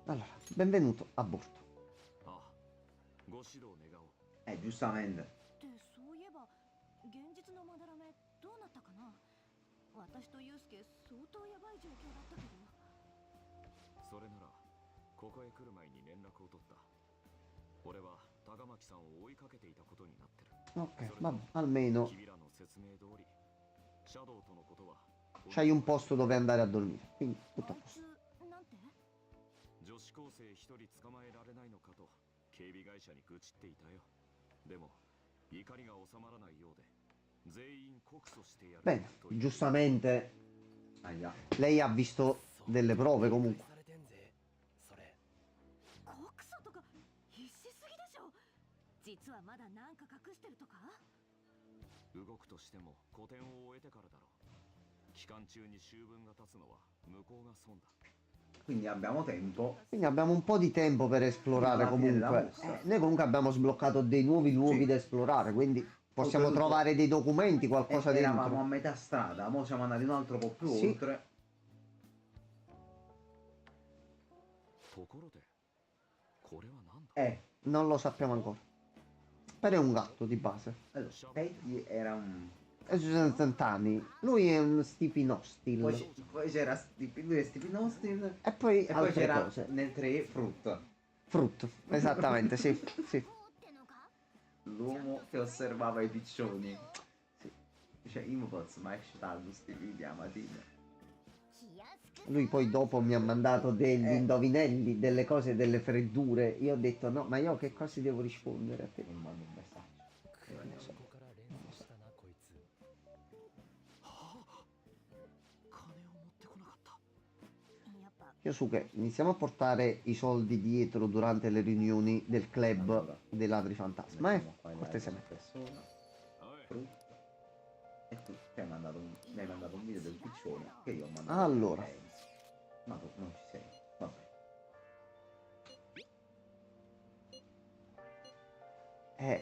Allora, benvenuto a bordo. うああご指導願おう Giustamente. ってそういえば現実のまだらめどうなったかな私とユウスケ相当やばい状況だったけどそれならここへ来る前に連絡を取った俺は高巻さんを追いかけていたことになってる Ok, vabbè, almeno 君らの説明通りシャドウとのことは c'hai un posto dove andare a dormire. Quindi tutto あ a い posto. つなんて女子高生一人捕まえられないのかと警備会社に愚痴っていたよでも怒りが収まらないようで全員告訴してやる Bene, という giustamente Aia. lei ha visto delle prove comunque. されてんぜそれ告訴とか必死すぎでしょ実はまだなんか隠してるとか動くとしても古典を終えてからだろう期間中に秋分が経つのは向こうが損だ Quindi abbiamo tempo. Quindi abbiamo un po' di tempo per esplorare Alla fine della comunque. mostra. Noi comunque abbiamo sbloccato dei nuovi luoghi Sì. da esplorare, quindi possiamo Oltretutto- trovare dei documenti, qualcosa Eravamo a dentro. metà strada, mo siamo andati un altro po' più Sì. oltre. ところでこれは何だ Non lo sappiamo ancora. Però è un gatto di base. Allora, Peggy era un... E Susan Santani, lui è un Stephen Hostil. Poi c'era lui e Stephen Austin. E poi E poi altre c'era cose. nel 3 Fruit. Frutto, esattamente, sì, sì. こうってのか L'uomo che osservava i piccioni. Sì. Cioè, io mi posso mai asciugare questi video a mattina. 気安く Lui poi dopo mi ha mandato degli Eh. indovinelli, delle cose, delle freddure. Io ho detto no, ma io che cosa devo rispondere a te? Mi mando un messaggio. ここから連想したなこいつ金を持ってこなかったやっぱ Yosuke, iniziamo a portare i soldi dietro durante le riunioni del club dei ladri fantasma, Mettiamo qua in cortesemente. persona. おい Fruit. E tu mi hai mandato un video del piccione che io ho mandato. Allora. Ma tu non ci sei. Vabbè.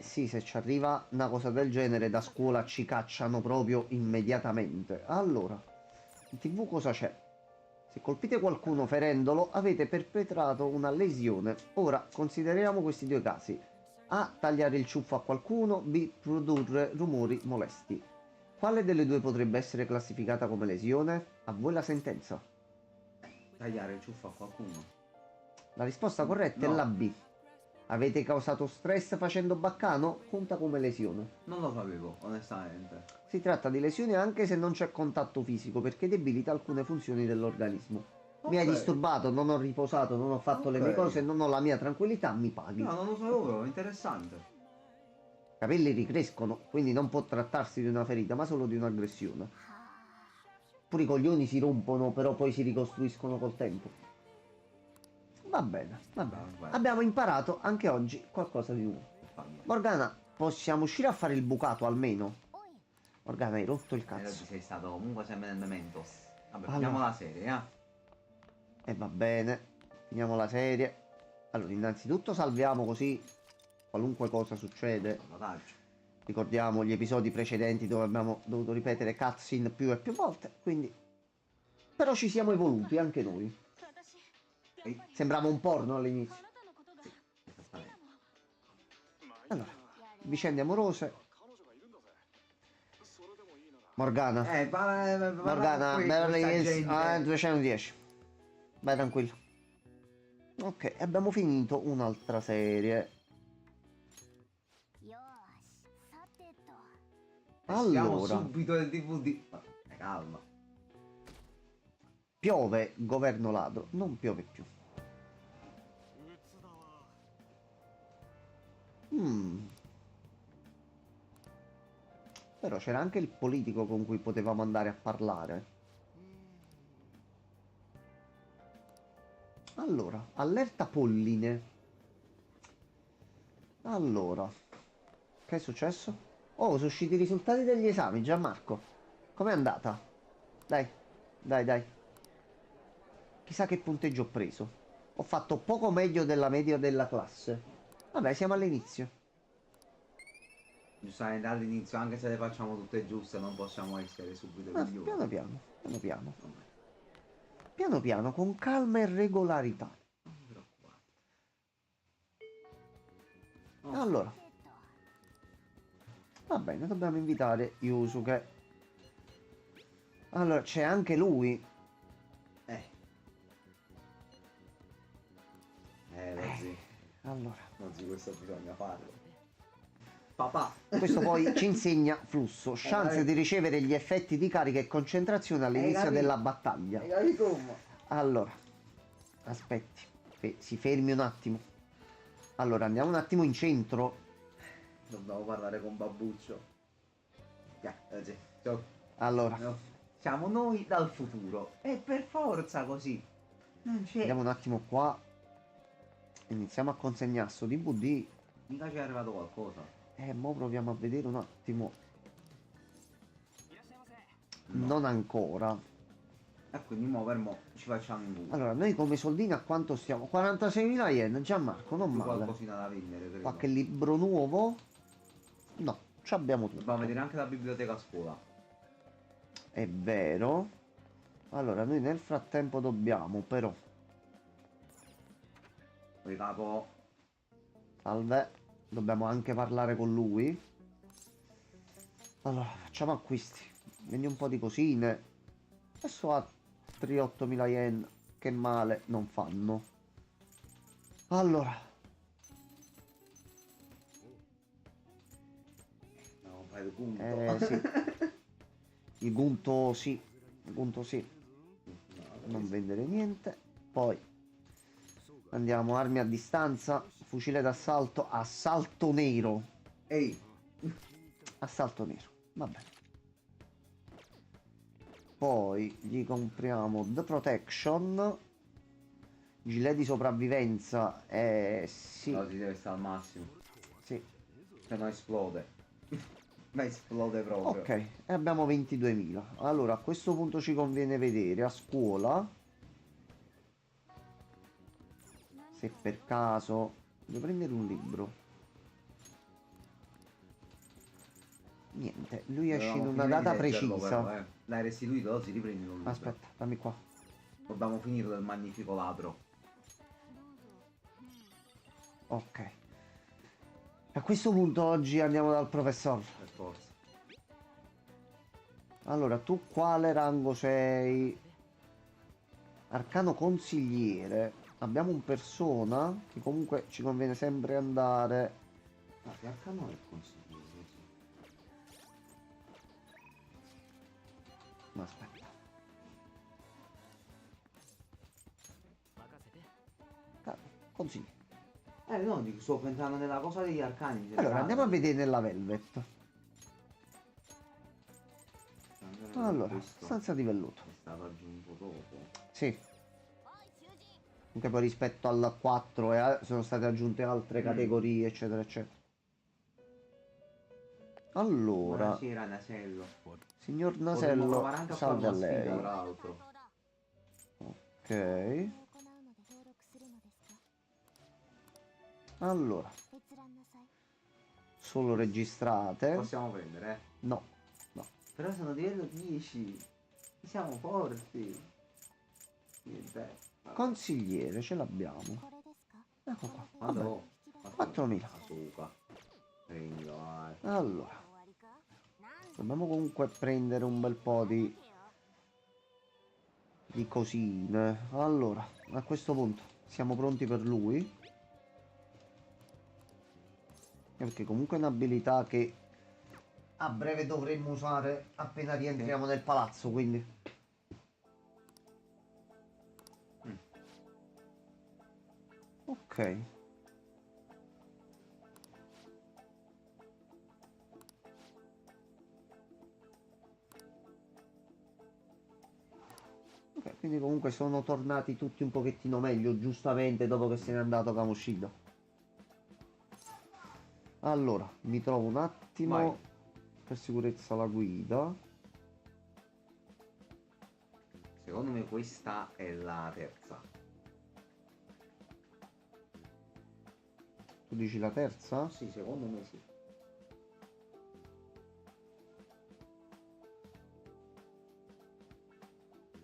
Sì, se ci arriva una cosa del genere da scuola ci cacciano proprio immediatamente. Allora, in TV cosa c'è? Se colpite qualcuno ferendolo, avete perpetrato una lesione. Ora, consideriamo questi due casi. A. Tagliare il ciuffo a qualcuno. B. Produrre rumori molesti. Quale delle due potrebbe essere classificata come lesione? A voi la sentenza. Tagliare il ciuffo a qualcuno. La risposta corretta è No. la B. Avete causato stress facendo baccano? Conta come lesione. Non lo sapevo, onestamente. Si tratta di lesioni anche se non c'è contatto fisico perché debilita alcune funzioni dell'organismo. Mi hai Ok. disturbato, non ho riposato, non ho fatto le mie Ok. cose, non ho la mia tranquillità, mi paghi. No, non lo sapevo proprio, interessante. I capelli ricrescono, quindi non può trattarsi di una ferita, ma solo di un'aggressione. Pure i coglioni si rompono, però poi si ricostruiscono col tempo. Va bene, va bene. Va bene. Abbiamo imparato anche oggi qualcosa di nuovo. Morgana, possiamo uscire a fare il bucato almeno? おい Morgana, hai rotto il Oggi cazzo. sei stato comunque sempre nel Mementos. Vabbè, Allora. finiamo la serie, E va bene. Finiamo la serie. Allora, innanzitutto salviamo così qualunque cosa succede. Salvataggio. Ricordiamo gli episodi precedenti dove abbiamo dovuto ripetere cutscene più e più volte, quindi... Però ci siamo evoluti anche noi. Ehi, Sembrava un porno all'inizio. questa sta bene. Allora, vicende amorose. Morgana. Morgana, Beverly Hills 210. Vai tranquillo. Ok, abbiamo finito un'altra serie. よーしさてと Siamo Allora, subito nel DVD. Vabbè, calma. piove governo ladro, non piove più. Però c'era anche il politico con cui potevamo andare a parlare. Allora, allerta polline. Allora, che è successo? Oh, sono usciti i risultati degli esami, Gianmarco. Com'è andata? Dai, dai, dai. Chissà che punteggio ho preso. Ho fatto poco meglio della media della classe. Vabbè, siamo all'inizio. Giustamente all'inizio, anche se le facciamo tutte giuste, non possiamo essere subito Ma migliori. piano piano, piano piano. Vabbè, Piano piano, con calma e regolarità. non mi preoccupare. Allora, va bene, dobbiamo invitare Yusuke. Allora, c'è anche lui. Lozzi. Allora, Lozzi, questo bisogna farlo. Papà. questo poi ci insegna flusso, chance di ricevere gli effetti di carica e concentrazione all'inizio capito? della battaglia. Hai capito come? Allora, aspetti, si fermi un attimo. Allora, andiamo un attimo in centro. Dobbiamo parlare con Babbuccio. Ciao. Allora, No. Siamo noi dal futuro. E per forza così. Non c'è. andiamo un attimo qua. Iniziamo a consegnare sto DVD. Mica ci è arrivato qualcosa. Mo proviamo a vedere un attimo. No. Non ancora. E quindi mo ci facciamo in culo. Allora, noi come soldini a quanto stiamo? 46.000 yen, Gianmarco, non Più male. qualcosina da vendere, credo. Qualche libro nuovo? No, ci abbiamo tutto. Dobbiamo vedere anche la biblioteca a scuola. È vero. Allora, noi nel frattempo dobbiamo però... Poi capo. Salve. Dobbiamo anche parlare con lui. Allora, facciamo acquisti. Vendi un po' di cosine. Adesso altri 8.000 yen. Che male non fanno. Allora. No, fai il punto. Sì. Il gunto sì. Il gunto sì. Non vendere niente. Poi andiamo armi a distanza. Fucile d'assalto. Assalto nero. Ehi. Assalto nero. Va bene. Poi gli compriamo The Protection. Gilet di sopravvivenza. Sì. No, si deve stare al massimo. Sì. Se no esplode. Ma esplode proprio. Ok. E abbiamo 22.000. Allora a questo punto ci conviene vedere a scuola. Se per caso devo prendere un libro. Niente, lui esce in Dovevamo una finire di data leggerlo, precisa. però, eh. L'hai restituito, si riprendi un libro. Aspetta, dammi qua. Dobbiamo finirlo il magnifico ladro. Ok. A questo punto oggi andiamo dal professor. Per forza. Allora, tu quale rango sei? Arcano consigliere. Abbiamo un persona che comunque ci conviene sempre andare. Ah, che arcano è il consigliere? Ma aspetta. Consigliere. No, sto pensando nella cosa degli arcani. in Allora, generale. andiamo a vedere nella Velvet. Allora, Questo stanza di velluto. è stato aggiunto dopo. Sì. Anche poi rispetto al 4 sono state aggiunte altre categorie, eccetera, eccetera. Allora, Buonasera Nasello. signor Potremmo Nasello, provare anche a fare salve a una sfida, lei. tra l'altro. Ok. Allora, solo registrate. Possiamo prendere, eh? No, no. Però sono livello 10. Siamo forti. Niente. Consigliere, ce l'abbiamo. Ecco qua. Vabbè, Quando? 4.000. Asuka. Prendi, vai. Allora, dobbiamo comunque prendere un bel po' di cosine. Allora, a questo punto siamo pronti per lui. Perché comunque è un'abilità che a breve dovremmo usare appena rientriamo nel palazzo, quindi. Ok. Ok, quindi comunque sono tornati tutti un pochettino meglio, giustamente, dopo che se n'è andato Kamoshida. Allora, mi trovo un attimo Vai. per sicurezza la guida. Secondo me questa è la terza. Tu dici la terza? Sì, secondo me sì.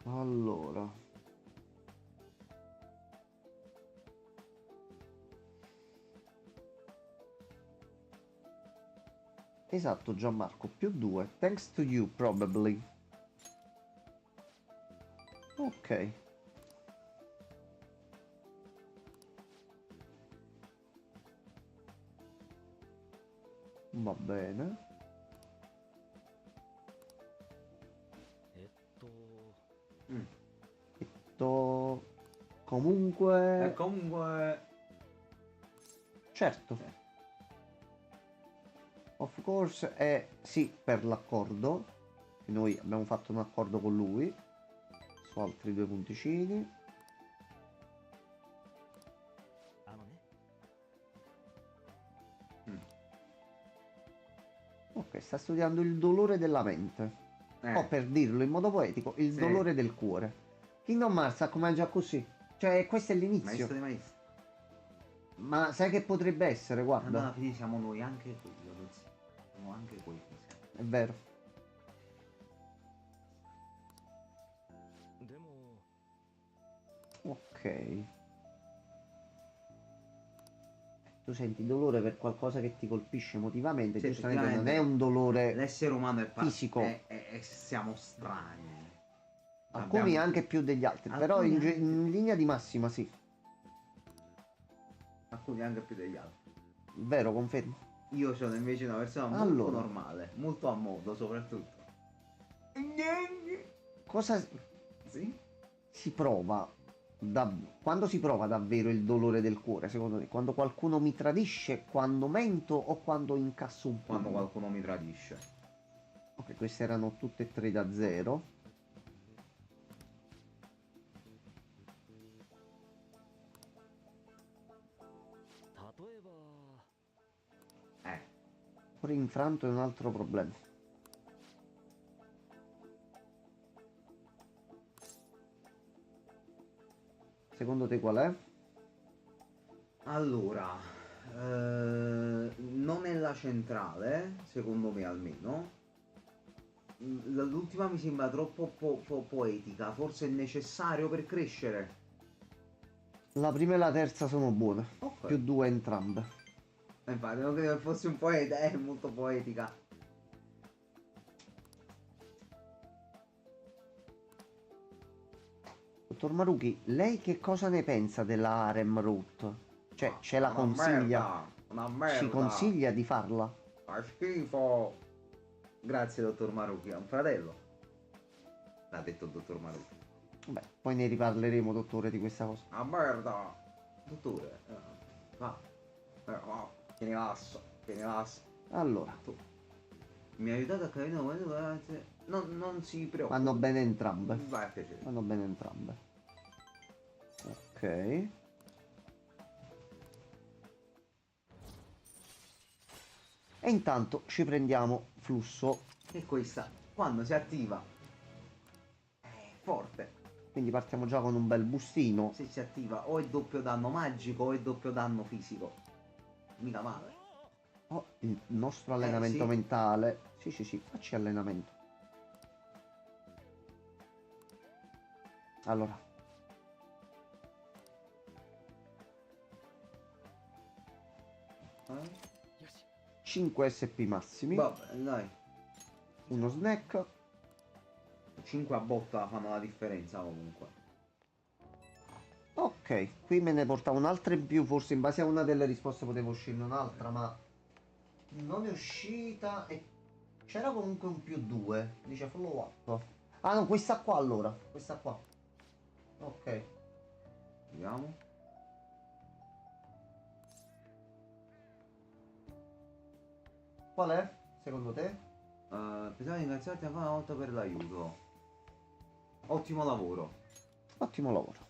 Allora. Esatto, Gianmarco, più 2. Thanks to you, probably. Ok. Va bene. Comunque... Comunque... Certo. Of course è sì per l'accordo. Noi abbiamo fatto un accordo con lui su altri 2 punticini. Ok, sta studiando il dolore della mente. O per dirlo in modo poetico, il dolore del cuore. Kingdom Hearts come già così. Cioè, questo è l'inizio. Maestro dei maestri. Ma sai che potrebbe essere? Guarda. Alla fine siamo noi anche quello. Siamo anche quello. È vero. Ok. Tu senti dolore per qualcosa che ti colpisce emotivamente, Sì, giustamente non è un dolore l'essere umano è fisico. siamo strani. Alcuni Abbiamo- anche più degli altri, Alcuni però anche- in linea di massima sì. Alcuni anche più degli altri. Vero, confermo. Io sono invece una persona molto Allora. normale, molto a modo soprattutto. Cosa Sì? si prova quando si prova davvero il dolore del cuore, secondo te? Quando qualcuno mi tradisce, quando mento o quando incasso un Quando pugno? qualcuno mi tradisce. Ok, queste erano tutte e 3 da 0. Cuore infranto è un altro problema. Secondo te qual è? Allora, non è la centrale, secondo me almeno. L'ultima mi sembra troppo poetica, forse è necessario per crescere. La prima e la terza sono buone, Ok. più 2 entrambe. Infatti, non credo che fosse un poeta, è molto poetica. Dottor Maruchi, lei che cosa ne pensa della Harem Route? Cioè, ce la Una consiglia? merda, una merda. Ci consiglia di farla? Fa schifo. Grazie, dottor Marucchi, è un fratello. L'ha detto il dottor Marucchi. Beh, poi ne riparleremo, dottore, di questa cosa. Una merda. Dottore, va. Va. Tieni l'asso, tieni l'asso. Allora, Mi ha aiutato a capire un momento, non si preoccupi. vanno bene entrambe. Vai a piacere. Vanno bene entrambe. Ok. E intanto ci prendiamo flusso, E questa, quando si attiva, è forte. quindi partiamo già con un bel bustino. Se si attiva o è doppio danno magico o è doppio danno fisico. Mica male. Oh, il nostro allenamento sì. mentale. Sì, sì, sì, facci allenamento. Allora. 5 SP massimi. Vabbè, dai. Uno snack. 5 a botta fanno la differenza comunque. Ok, qui me ne portavo un'altra in più. Forse in base a una delle risposte poteva uscirne un'altra, ma non è uscita. E c'era comunque un +2. Dice follow up. Ah no, questa qua allora. Questa qua. Ok. Vediamo. Qual è? Secondo te? Pensavo di ringraziarti ancora una volta per l'aiuto. Ottimo lavoro. Ottimo lavoro.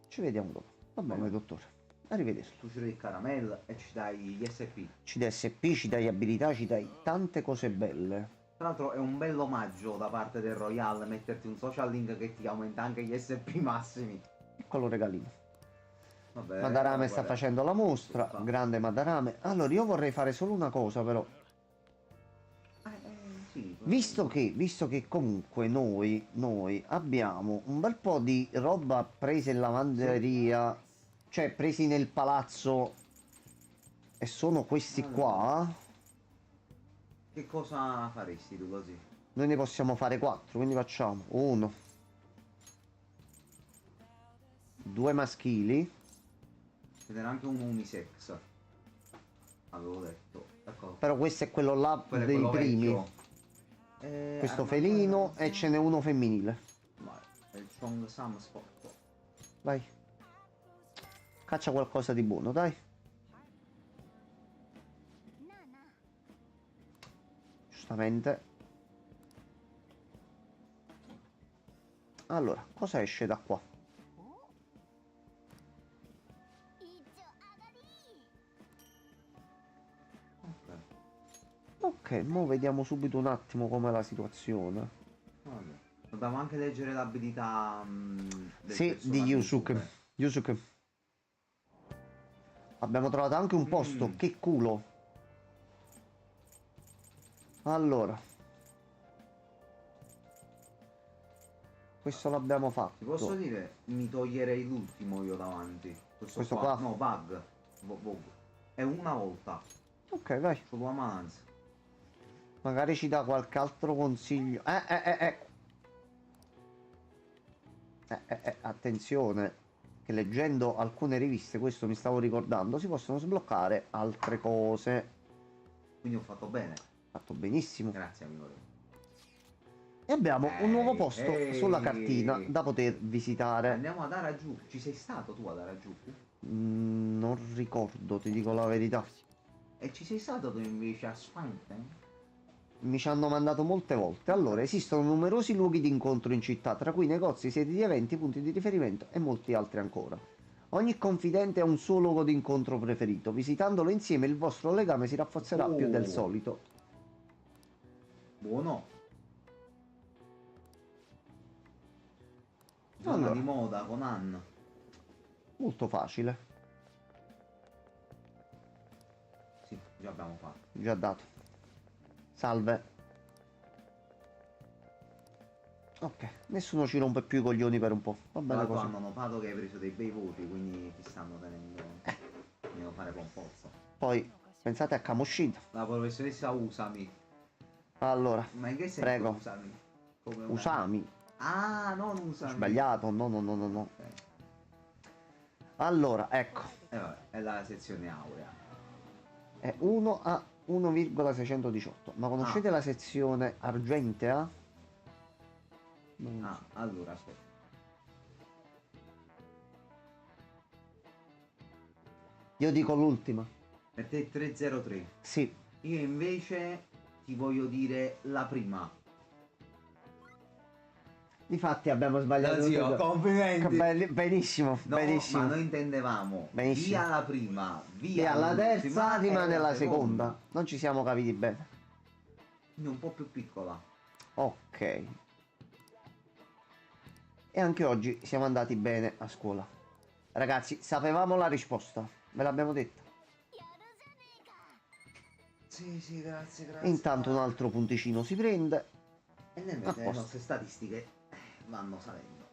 Ci vediamo dopo. Va bene, dottore. Arrivederci. Tu ci dai il caramel e ci dai gli SP. Ci dai SP, ci dai abilità, ci dai tante cose belle. Tra l'altro è un bel omaggio da parte del Royal metterti un social link che ti aumenta anche gli SP massimi. Piccolo regalino. Vabbè, Madarame sta guarda. facendo la mostra. Grande Madarame. Allora, io vorrei fare solo una cosa, però. Sì, Visto che comunque noi abbiamo un bel po' di roba presa in lavanderia, cioè presi nel palazzo, e sono questi qua, che cosa faresti tu così? noi ne possiamo fare 4, quindi facciamo 1, 2 maschili, Ce n'era anche un unisex. Avevo detto. Ecco. però questo è quello là Quello è dei quello primi, vecchio. questo Armatura felino, da- e ce n'è uno femminile. Vai, è il Chong Sam Sport. Vai, caccia qualcosa di buono, dai. なあなあ Giustamente. Allora, cosa esce da qua? 一丁上がり Ok. Ok, mo vediamo subito un attimo com'è la situazione. Vabbè. Dobbiamo anche leggere l'abilità del Sì, di personaggio Yusuke. super. Yusuke. Abbiamo trovato anche un posto, Mm. che culo. Allora. Questo l'abbiamo fatto. Ti posso dire, mi toglierei l'ultimo io davanti. Questo qua? No, bug. Bug. È una volta. Ok, vai. Solo a mananza. Magari ci dà qualche altro consiglio. Attenzione, che leggendo alcune riviste, questo mi stavo ricordando, si possono sbloccare altre cose. Quindi ho fatto bene. Fatto benissimo. Grazie amico. E abbiamo un nuovo posto Ehi. sulla cartina da poter visitare. Andiamo ad Araju. Ci sei stato tu ad Araju? Non ricordo, ti dico la verità. E ci sei stato tu invece a Swanten? Mi ci hanno mandato molte volte. Allora, esistono numerosi luoghi di incontro in città, tra cui negozi, sedi di eventi, punti di riferimento e molti altri ancora. Ogni confidente ha un suo luogo di incontro preferito. Visitandolo insieme il vostro legame si rafforzerà più del solito. Buono. Zona Allora. di moda con Ann. Molto facile. Sì, già abbiamo fatto. Già dato. Salve. Ok, nessuno ci rompe più i coglioni per un po'. Va Tra bene l'altro così. hanno notato che hai preso dei bei voti, quindi ti stanno tenendo. Devo fare conforto. Poi, pensate a Kamoshida. La professoressa Usami. Allora, Ma in che senso prego. Usami? Come una- Usami. Ah, non Usami. Sbagliato, no. Ok. Allora, ecco. Vabbè, è la sezione aurea. È 1 a 1,618. Ma conoscete Ah. la sezione argentea? Non Ah, allora aspetta. Io dico l'ultima. Per te è 303. Sì. Io invece ti voglio dire la prima. Difatti abbiamo sbagliato. Zio, tutto. complimenti. Benissimo, No, benissimo. ma noi intendevamo Benissimo. via la prima, Via la l'ultima terza, e rimane la seconda. Non ci siamo capiti bene. Quindi un po' più piccola. Ok. E anche oggi siamo andati bene a scuola. Ragazzi, sapevamo la risposta. Ve l'abbiamo detta. Sì, grazie, E grazie. intanto un altro punticino si prende. E nel A mentre le posto. nostre statistiche vanno salendo.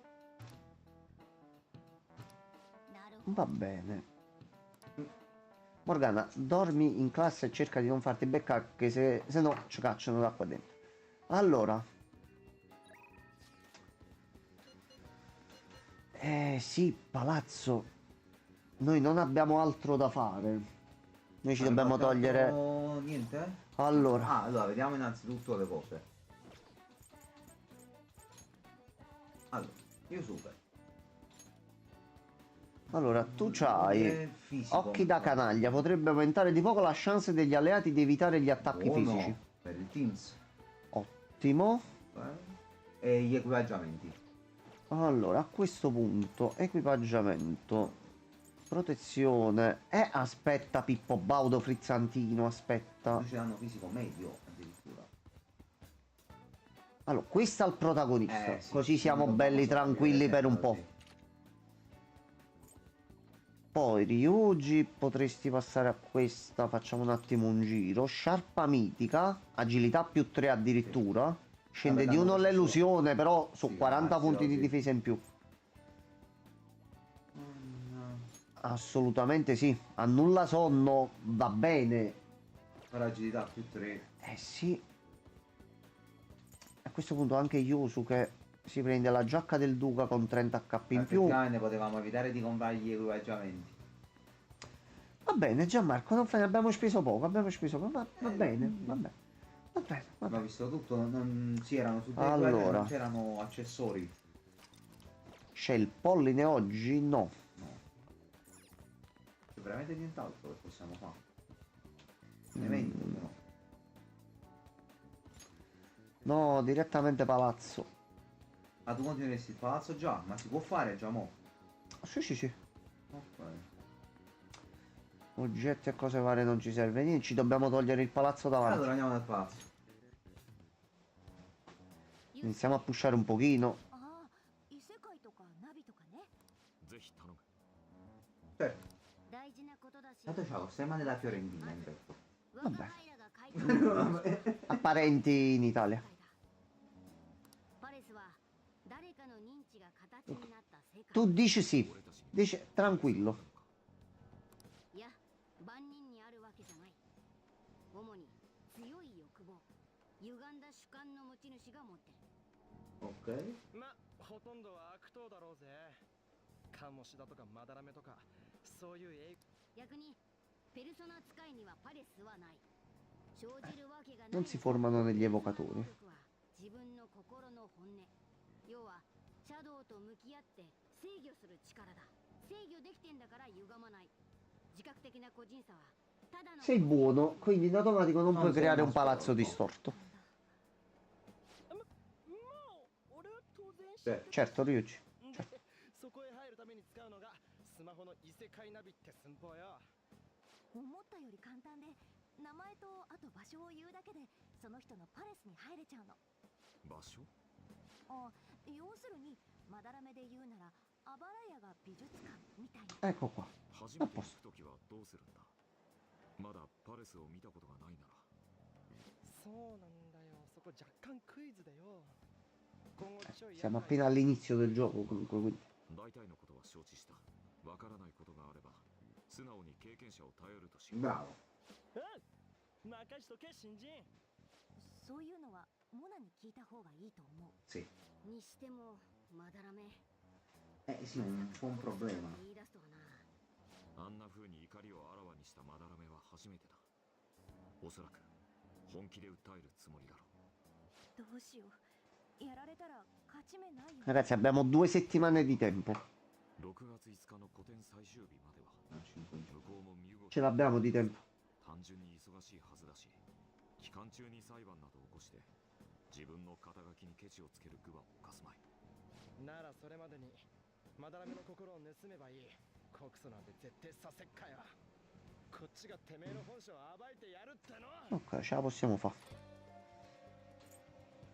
Va bene. Morgana, dormi in classe e cerca di non farti beccare, che se no ci cacciano da qua dentro. Allora. Sì, palazzo. Noi non abbiamo altro da fare. Noi ci dobbiamo togliere... Niente? Allora. Ah, allora, vediamo innanzitutto le cose. Allora, io super. Allora, tu c'hai Fisico. occhi da canaglia, potrebbe aumentare di poco la chance degli alleati di evitare gli attacchi Buono fisici. per il Teams. Ottimo. E gli equipaggiamenti. Allora, a questo punto, equipaggiamento, protezione. Aspetta, Pippo Baudo frizzantino, aspetta. Noi ci danno fisico medio addirittura. Allora, questo al protagonista, Sì, così siamo non belli dobbiamo tranquilli sapere, per un po'. sì. Poi Ryuji potresti passare a questa, facciamo un attimo un giro. Sciarpa mitica, agilità più 3 addirittura. Scende Vabbè, di danno 1 questo. l'elusione, però su Sì, 40 grazie, punti di sì. difesa in più. Assolutamente sì. Annulla sonno, va bene. Per agilità più 3. Sì. A questo punto anche Yusuke si prende la giacca del Duca con 30 HP in più. Effettivamente potevamo evitare di comprare gli equipaggiamenti. Va bene, Gianmarco, non ne abbiamo speso poco, va bene, va bene. Va bene, va Ma bene. visto tutto, non si erano tutti Allora. non c'erano accessori. C'è il polline oggi? No. C'è veramente nient'altro che possiamo fare. Evento, però. No, direttamente palazzo. Ma tu continueresti il palazzo già? Ma si può fare già mo? Sì, sì, sì. Ok. Oggetti e cose varie non ci serve niente, ci dobbiamo togliere il palazzo davanti. Allora andiamo nel palazzo. Iniziamo a pushare un pochino. 異世界とかナビとかね。ぜひ頼む。 Certo. 大事なことだし。 Tanto c'ha lo stemma della Fiorentina in petto. 若平が書いてる Apparenti in Italia. パレスは誰かの認知が形になった世界。 Tu dici sì. Dici tranquillo. いや、万人にあるわけじゃない。主に強い欲望、歪んだ主観の持ち主が持ってる。 Ok. ま、ほとんどは悪党だろうぜ。カモシだとかマダラメとか、そういう逆にペルソナ使いにはパレスはない。生じるわけがない。 Non si formano negli evocatori. 自分の心の本音。要はシャドウと向き合って制御する力だ。制御できてんだから歪まない。自覚的な個人差はただの Sei buono, quindi in automatico non Non puoi sei creare uno un palazzo sporco. distorto. もう俺は当然知って Certo, Ryuji. でそこへ入るために使うのがスマホの異世界ナビって寸法よ。思ったより簡単で、名前とあと場所を言うだけでその人のパレスに入れちゃうの。場所？あ、要するにまだらめで言うならあばら屋が美術館みたいな。 Ecco qua. 初めて行くときはどうするんだ？まだパレスを見たことがないなら。そうなんだよ。そこ若干クイズでよ。今後ちょい Siamo appena all'inizio del gioco comunque, quindi. 大体のことは承知した。わからないことがあれば素直に経験者を頼るとしよう。 Bravo. うん。任しとけ新人。そういうのはモナに聞いた方がいいと思う。 Sì. にしてもまだらめ。 Sì, un po' un problema. 言い出すとはな。あんな風に怒りをあらわにしたまだらめは初めてだ。おそらく本気で訴えるつもりだろう。どうしよう。やられたら勝ち目ないよ。 Ragazzi, abbiamo 2 settimane di tempo. 6月5日の個展最終日までは Ah, 5 向こうも身動き Ce l'abbiamo di tempo. 単純に忙しいはずだし、期間中に裁判などを起こして自分の肩書きにケチをつける具は犯すまい。ならそれまでにまだらめの心を盗めばいい。告訴なんて絶対させっかよ。こっちがてめえの本性を暴いてやるっての。 Ok, ce la possiamo fare.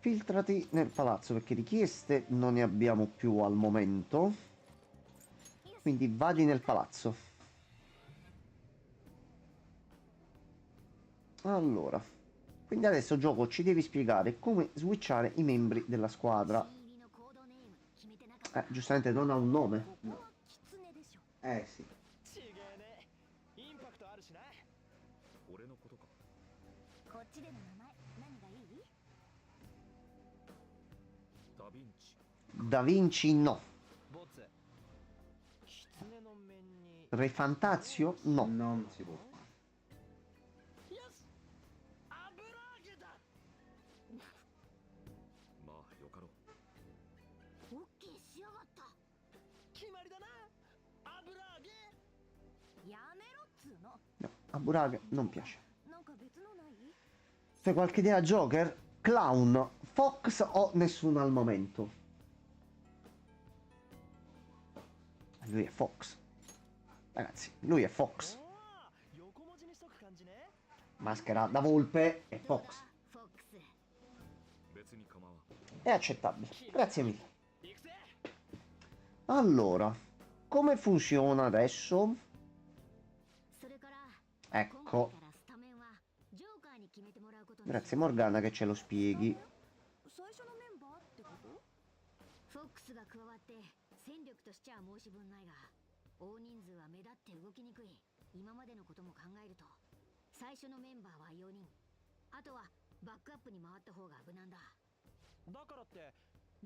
Filtrati nel palazzo perché richieste non ne abbiamo più al momento. Quindi vadi nel palazzo. Allora, quindi adesso gioco ci devi spiegare come switchare i membri della squadra. 新入りのコードネーム決めてなかった。 Giustamente non ha un nome. ここは狐でしょ。 Sì. ちげえね。インパクトあるしな。俺のことか。こっちでの名前何がいい？ダヴィンチ。 Da Vinci no. ボツ。狐の面に。 Re Fantazio no. Non si può. よし。油揚げだ。まあよかろう。オッケーしやがった。決まりだな。油揚げ。やめろっつうの。 No, a Buraghe non piace. なんか別のない？ Fai qualche idea Joker? Clown, Fox o nessuno al momento? Lui è Fox. Ragazzi, lui è Fox. おー、横文字にしとく感じね。 Maschera da volpe è どうだ Fox. フォックス。別に構わん。 È accettabile. Grazie mille. 行くぜ。 Allora, come funziona adesso? それから Ecco. 今回からスタメンはジョーカーに決めてもらうことに。 Grazie Morgana che ce lo spieghi. 最初のメンバーってこと？フォックスが加わって戦力としちゃ申し分ないが、大人数は目立って動きにくい。今までのことも考えると、最初のメンバーは4人。あとはバックアップに回った方が無難だ。だからって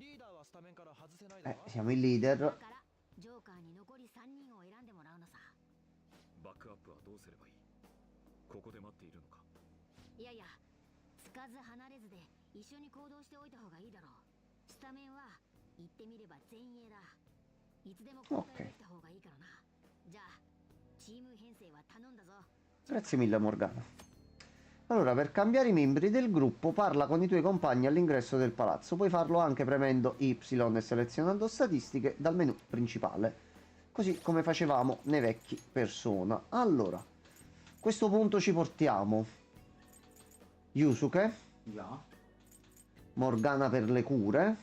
リーダーはスタメンから外せないだろ。 Siamo il leader. だからジョーカーに残り3人を選んでもらうのさ。バックアップはどうすればいい？ここで待っているのか？いやいや、つかず離れずで一緒に行動しておいた方がいいだろう。スタメンは言ってみれば前衛だ。いつでも交代できた方がいいからな。じゃあチーム編成は頼んだぞ。 Grazie mille Morgana. Allora, per cambiare i membri del gruppo, parla con i tuoi compagni all'ingresso del palazzo. Puoi farlo anche premendo Y e selezionando statistiche dal menu principale, così come facevamo nei vecchi Persona. Allora, a questo punto ci portiamo Yusuke, Già. Morgana per le cure,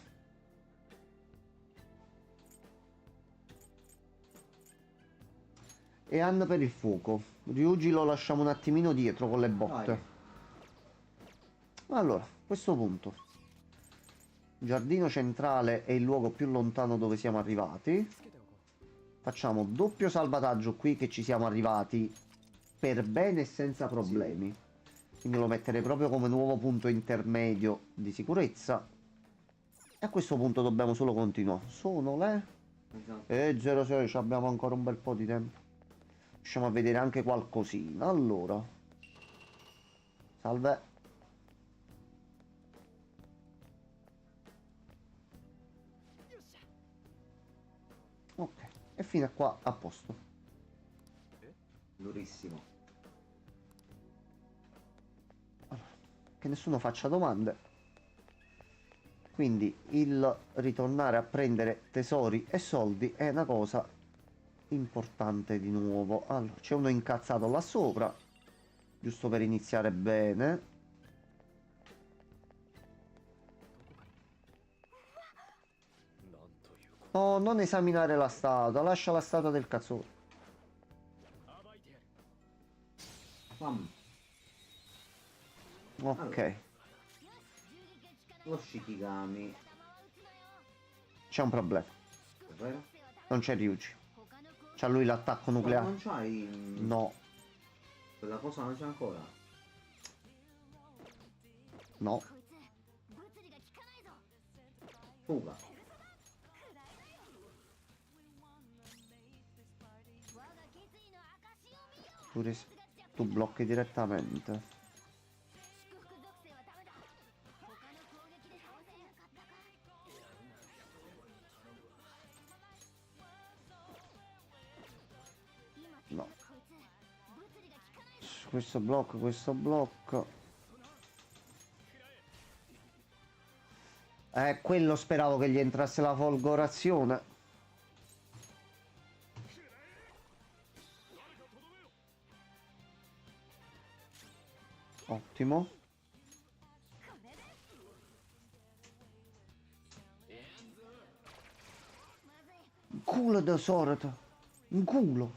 e Ann per il fuoco. Ryuji lo lasciamo un attimino dietro con le botte. Allora, a questo punto giardino centrale è il luogo più lontano dove siamo arrivati. つけておこう。 Facciamo doppio salvataggio qui che ci siamo arrivati per bene e senza problemi. Quindi lo metterei proprio come nuovo punto intermedio di sicurezza. E a questo punto dobbiamo solo continuare. Sono le... Esatto. 06, ci abbiamo ancora un bel po' di tempo. Riusciamo a vedere anche qualcosina. Allora. Salve. Ok. E fino a qua a posto. Durissimo. Che nessuno faccia domande. Quindi il ritornare a prendere tesori e soldi è una cosa importante di nuovo. Allora, c'è uno incazzato là sopra, giusto per iniziare bene. No, non esaminare la statua, lascia la statua del cazzone. Mamma. Ok, Lo Shikigami. c'è un problema. Davvero? Non c'è Ryuji. C'ha lui l'attacco Ma nucleare. non c'hai... No, Quella cosa non c'è ancora. no. こいつ物理が効かないぞ。 Fuga. 我が決意の証を見よ。 Tu blocchi direttamente. 祝福属性はダメだ。他の攻撃で倒せなかったか。 今 No. こいつ物理が効かないぞ。 Questo blocco, questo blocco. Quello speravo che gli entrasse la folgorazione. Ottimo. Un culo da sorta. Un culo.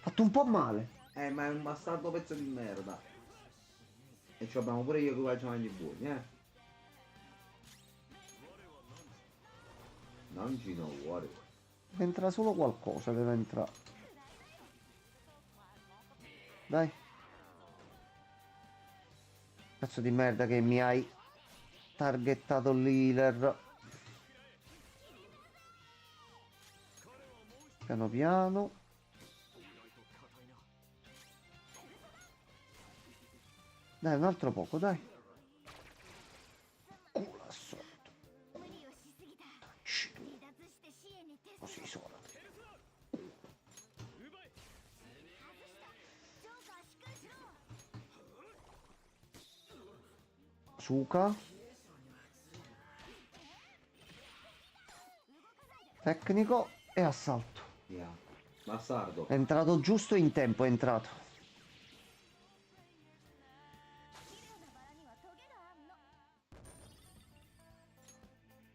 Fatto un po' male. Ma è un bastardo pezzo di merda. E ci abbiamo pure io che faccio gli buoni, Non ci no vuole. Entra solo qualcosa, deve entrare. Dai. Cazzo di merda che mi hai targettato l'healer. Piano piano. Dai, un altro poco, dai. Culo sotto. Così solo. Suka. Tecnico e assalto. Via. Bastardo. È entrato giusto in tempo, è entrato.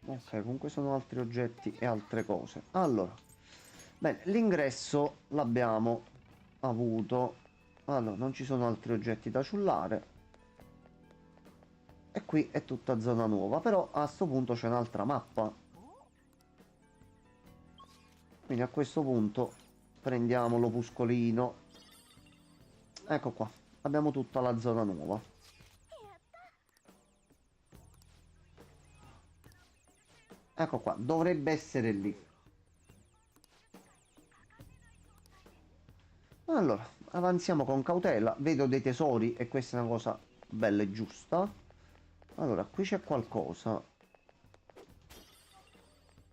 Ok, comunque sono altri oggetti e altre cose. Allora, bene, l'ingresso l'abbiamo avuto. Allora, non ci sono altri oggetti da ciullare. E qui è tutta zona nuova. Però a sto punto c'è un'altra mappa. Quindi a questo punto prendiamo l'opuscolino. Ecco qua, abbiamo tutta la zona nuova. Ecco qua, dovrebbe essere lì. Allora, avanziamo con cautela. Vedo dei tesori e questa è una cosa bella e giusta. Allora, qui c'è qualcosa.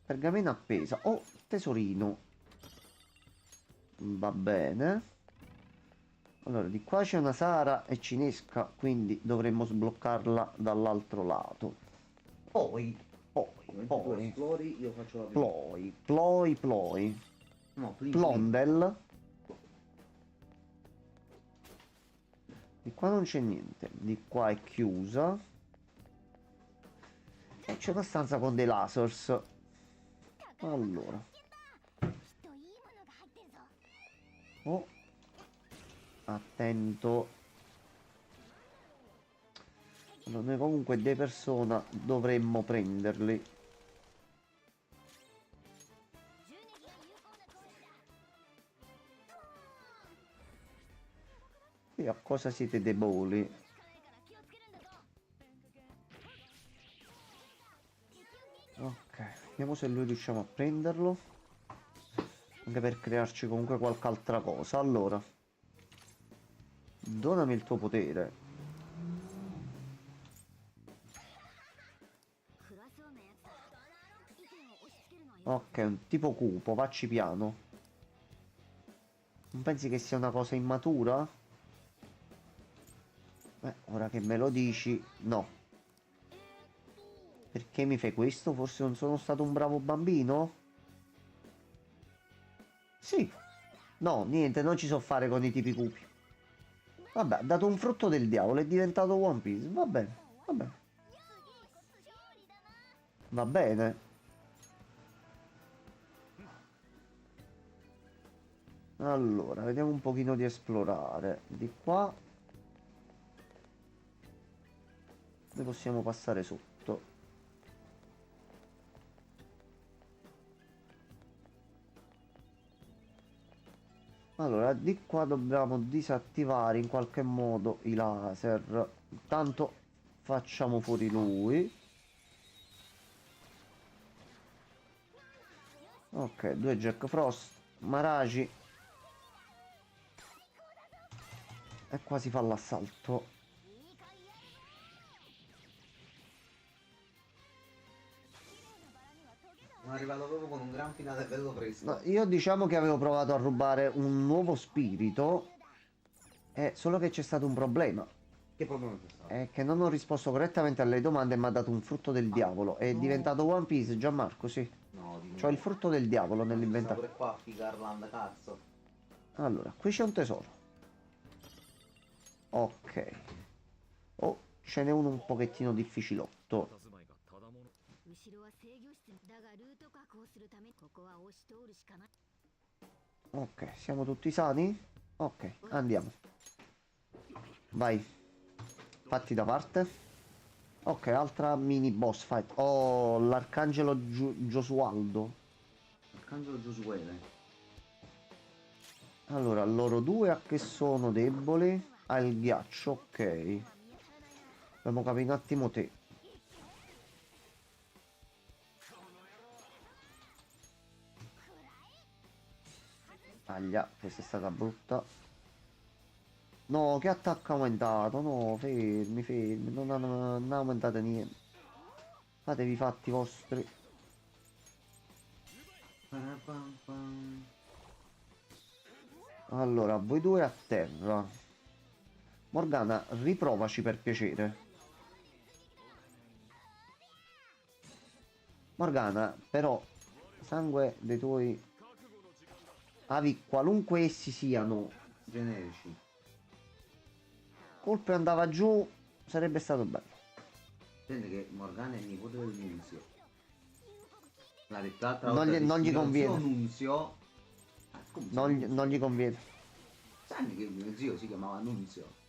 Pergamena appesa. Oh, tesorino. Va bene. Allora, di qua c'è una Sara e cinesca, quindi dovremmo sbloccarla dall'altro lato. Poi Tu esplori, io faccio la prima. Ploi. No, Plondel. Di qua non c'è niente. Di qua è chiusa. E c'è una stanza con dei lasers. Allora. Oh. Attento. Allora, noi comunque de persona dovremmo prenderli. E a cosa siete deboli? Ok, vediamo se lui riusciamo a prenderlo. Anche per crearci comunque qualche altra cosa. Allora, donami il tuo potere. Ok, un tipo cupo, facci piano. Non pensi che sia una cosa immatura? Ora che me lo dici, no. Perché mi fai questo? Forse non sono stato un bravo bambino? Sì. No, niente, non ci so fare con i tipi cupi. Vabbè, ha dato un frutto del diavolo, è diventato One Piece. Va bene, va bene. Va bene. Allora, vediamo un pochino di esplorare. Di qua ne possiamo passare sotto. Allora, di qua dobbiamo disattivare in qualche modo i laser. Intanto facciamo fuori lui. Ok, 2 Jack Frost. Maragi. E qua si fa l'assalto. Sono arrivato proprio con un gran finale bello fresco. No, io diciamo che avevo provato a rubare un nuovo spirito. Solo che c'è stato un problema. Che proprio non c'è stato. È che non ho risposto correttamente alle domande e mi ha dato un frutto del diavolo. È no. diventato One Piece, Gianmarco, sì. No, di C'ho il frutto del diavolo Sta nell'inventario. pure qua a Figarland, cazzo. Allora, qui c'è un tesoro. Ok. Oh, ce n'è uno un pochettino difficilotto. 佇まいがただもの後ろは制御室だがルート確保するためここは押し通るしかない。 Ok, siamo tutti sani? Ok, andiamo. Vai. Fatti da parte. Ok, altra mini boss fight. Oh, l'arcangelo Giosualdo. Arcangelo Giosuele. Allora, loro due a che sono deboli? Al ghiaccio, ok. Dobbiamo capire un attimo te. Aglia, questa è stata brutta. No, che attacco ha aumentato? No, fermi, fermi. Non ha aumentato niente. Fatevi i fatti vostri. Parapam. Allora, voi due a terra. Morgana, riprovaci per piacere. Morgana, però, sangue dei tuoi avi, qualunque essi siano, Generici. colpo e andava giù, sarebbe stato bello. Senti che Morgana è il nipote del Nunzio. L'altra Non volta non gli dissi, conviene. zio Nunzio. Come si Non, chiama? non gli conviene. Sanni che mio zio si chiamava Nunzio.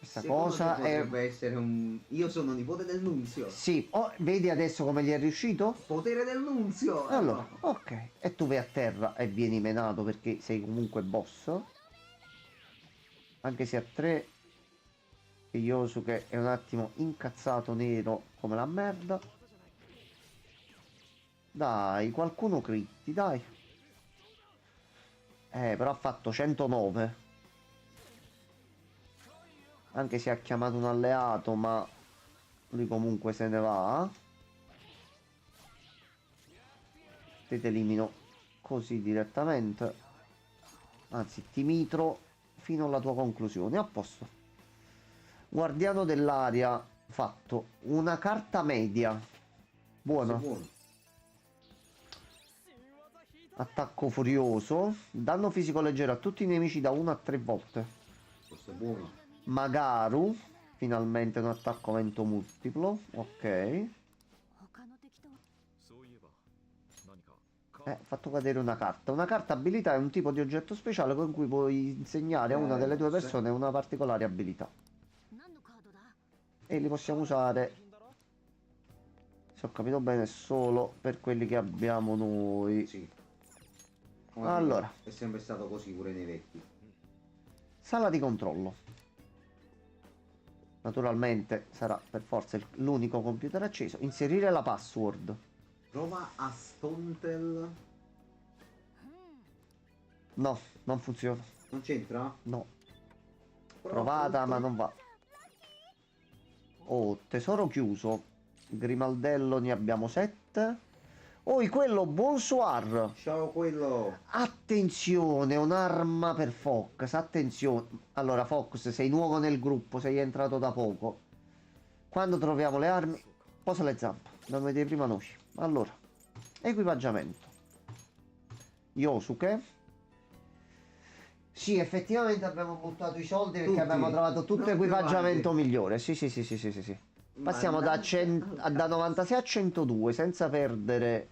Questa Secondo cosa te è... potrebbe essere un... Io sono nipote del Nunzio. Sì, oh, vedi adesso come gli è riuscito? Potere del Nunzio. Allora, ok. E tu vai a terra e vieni menato perché sei comunque boss. Anche se a 3 Yosuke è un attimo incazzato nero come la merda. Dai, qualcuno critti, dai. Però ha fatto 109. Anche se ha chiamato un alleato, ma lui comunque se ne va. Te elimino così direttamente. Anzi, ti mitro fino alla tua conclusione. A posto. Guardiano dell'aria fatto. Una carta media. Buono. Buono. Attacco furioso. Danno fisico leggero a tutti i nemici da 1 a 3 volte. Questo è buono. Magaru. Finalmente un attacco vento multiplo. Ok. 他の敵とはそういえば何かFatto cadere una carta. Una carta abilità è un tipo di oggetto speciale con cui puoi insegnare a una delle tue persone una particolare abilità. 何のカードだ。 E li possiamo usare, se ho capito bene, solo per quelli che abbiamo noi. Sì. Allora. È sempre stato così pure nei vecchi. Sala di controllo. Naturalmente sarà per forza l'unico computer acceso. Inserire la password. Prova a Stontel. No, non funziona. Non c'entra? No. Prova Provata, tutto. ma non va. Oh, tesoro chiuso. Grimaldello ne abbiamo 7. Oh, quello, bonsoir. Ciao quello. Attenzione, un'arma per Fox. Attenzione. Allora, Fox, sei nuovo nel gruppo, sei entrato da poco. Quando troviamo le armi, posa le zampe. Dobbiamo vedere prima noi. Allora, equipaggiamento. Yosuke. Sì, effettivamente abbiamo buttato i soldi perché Tutti. abbiamo trovato tutto Tutti equipaggiamento quanti. migliore. Sì, sì, sì, sì, sì, sì, sì. Passiamo da, da 96 a 102 senza perdere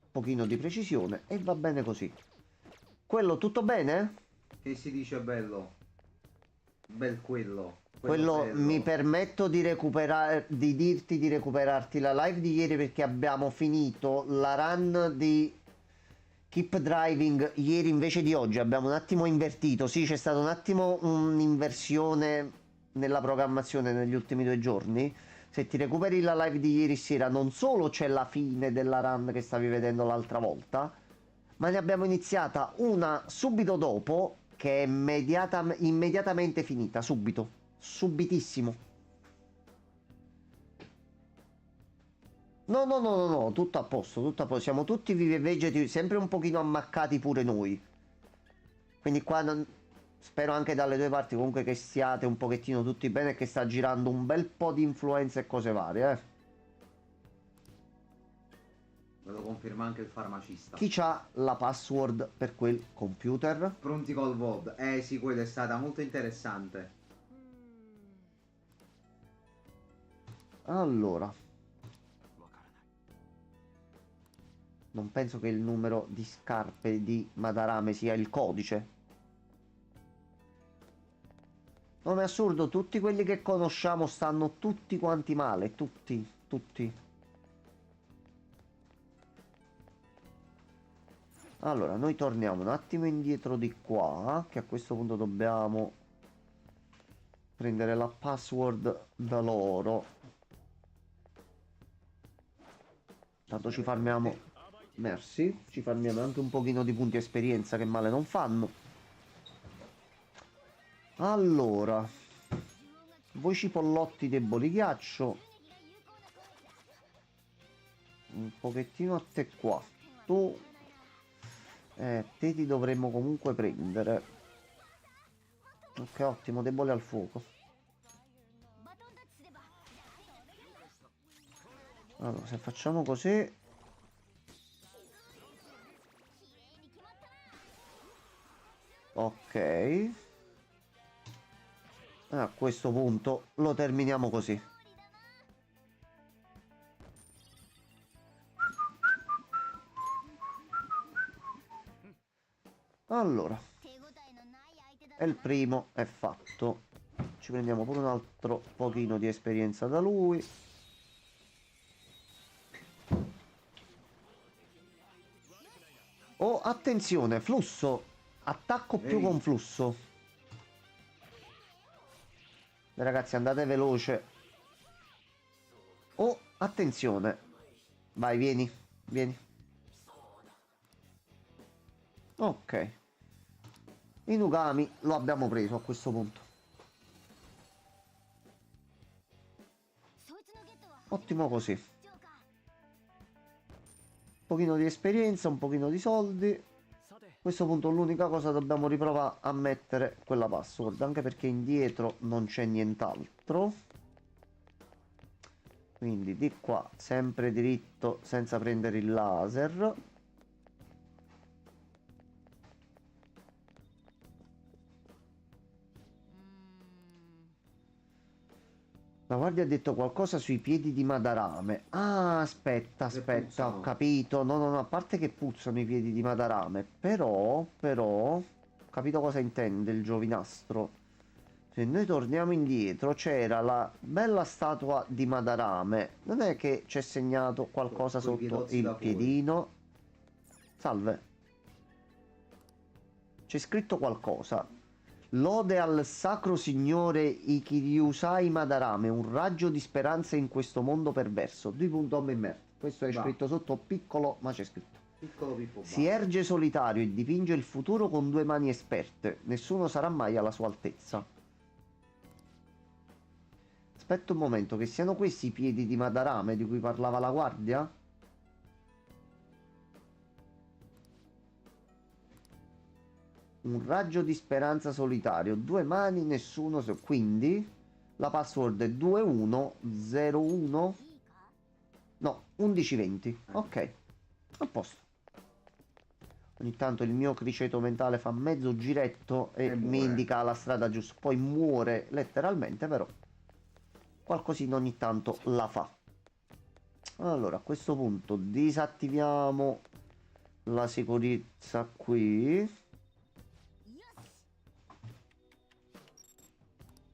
un pochino di precisione e va bene così. Quello tutto bene? Che si dice bello? Bel quello. Quello bello. mi permetto di recuperare, di dirti di recuperarti la live di ieri perché abbiamo finito la run di Keep Driving ieri invece di oggi. Abbiamo un attimo invertito. Sì, c'è stata un attimo un'inversione nella programmazione negli ultimi 2 giorni. Se ti recuperi la live di ieri sera non solo c'è la fine della run che stavi vedendo l'altra volta, ma ne abbiamo iniziata una subito dopo che è immediatamente finita, subito, subitissimo. No, tutto a posto, tutto a posto. Siamo tutti vivi e vegeti, sempre un pochino ammaccati pure noi. Quindi qua spero anche dalle due parti comunque che stiate un pochettino tutti bene e che sta girando un bel po' di influenze e cose varie, eh. Me lo conferma anche il farmacista. Chi c'ha la password per quel computer? Pronti col VOD. Sì, quella è stata molto interessante. Allora, non penso che il numero di scarpe di Madarame sia il codice. Non è assurdo, tutti quelli che conosciamo stanno tutti quanti male, tutti. Allora, noi torniamo un attimo indietro di qua, che a questo punto dobbiamo prendere la password da loro. Tanto ci farmiamo, merci, ci farmiamo anche un pochino di punti esperienza che male non fanno. Allora, voi cipollotti deboli ghiaccio, un pochettino a te qua. Tu, te ti dovremmo comunque prendere. Ok, ottimo, debole al fuoco. Allora, se facciamo così... Ok. A questo punto lo terminiamo così. Allora. E il primo è fatto. Ci prendiamo pure un altro pochino di esperienza da lui. Oh, attenzione, flusso. Attacco più con flusso. Ragazzi, andate veloce. Oh, attenzione. Vai, vieni. Ok. Inugami lo abbiamo preso a questo punto. Ottimo così. Un pochino di esperienza, un pochino di soldi. A questo punto l'unica cosa dobbiamo riprovare a mettere quella password, anche perché indietro non c'è nient'altro. Quindi di qua sempre diritto senza prendere il laser. La guardia ha detto qualcosa sui piedi di Madarame. Ah, aspetta, ho capito. No, a parte che puzzano i piedi di Madarame, però, ho capito cosa intende il giovinastro. Se noi torniamo indietro, c'era la bella statua di Madarame. Non è che c'è segnato qualcosa sotto il piedino? Salve. C'è scritto qualcosa. Lode al sacro signore Ikiryusai Madarame, un raggio di speranza in questo mondo perverso. 2.0 Questo è scritto sotto piccolo, ma c'è scritto. Piccolo Pippo. Si erge solitario e dipinge il futuro con 2 mani esperte. Nessuno sarà mai alla sua altezza. Aspetta un momento, che siano questi i piedi di Madarame di cui parlava la guardia? Un raggio di speranza solitario, 2 mani, nessuno. Quindi la password è 2101. No, 1120. Ok, a posto. Ogni tanto il mio criceto mentale fa mezzo giretto e mi indica la strada giusta. Poi muore letteralmente, però qualcosina ogni tanto la fa. Allora, a questo punto disattiviamo la sicurezza qui.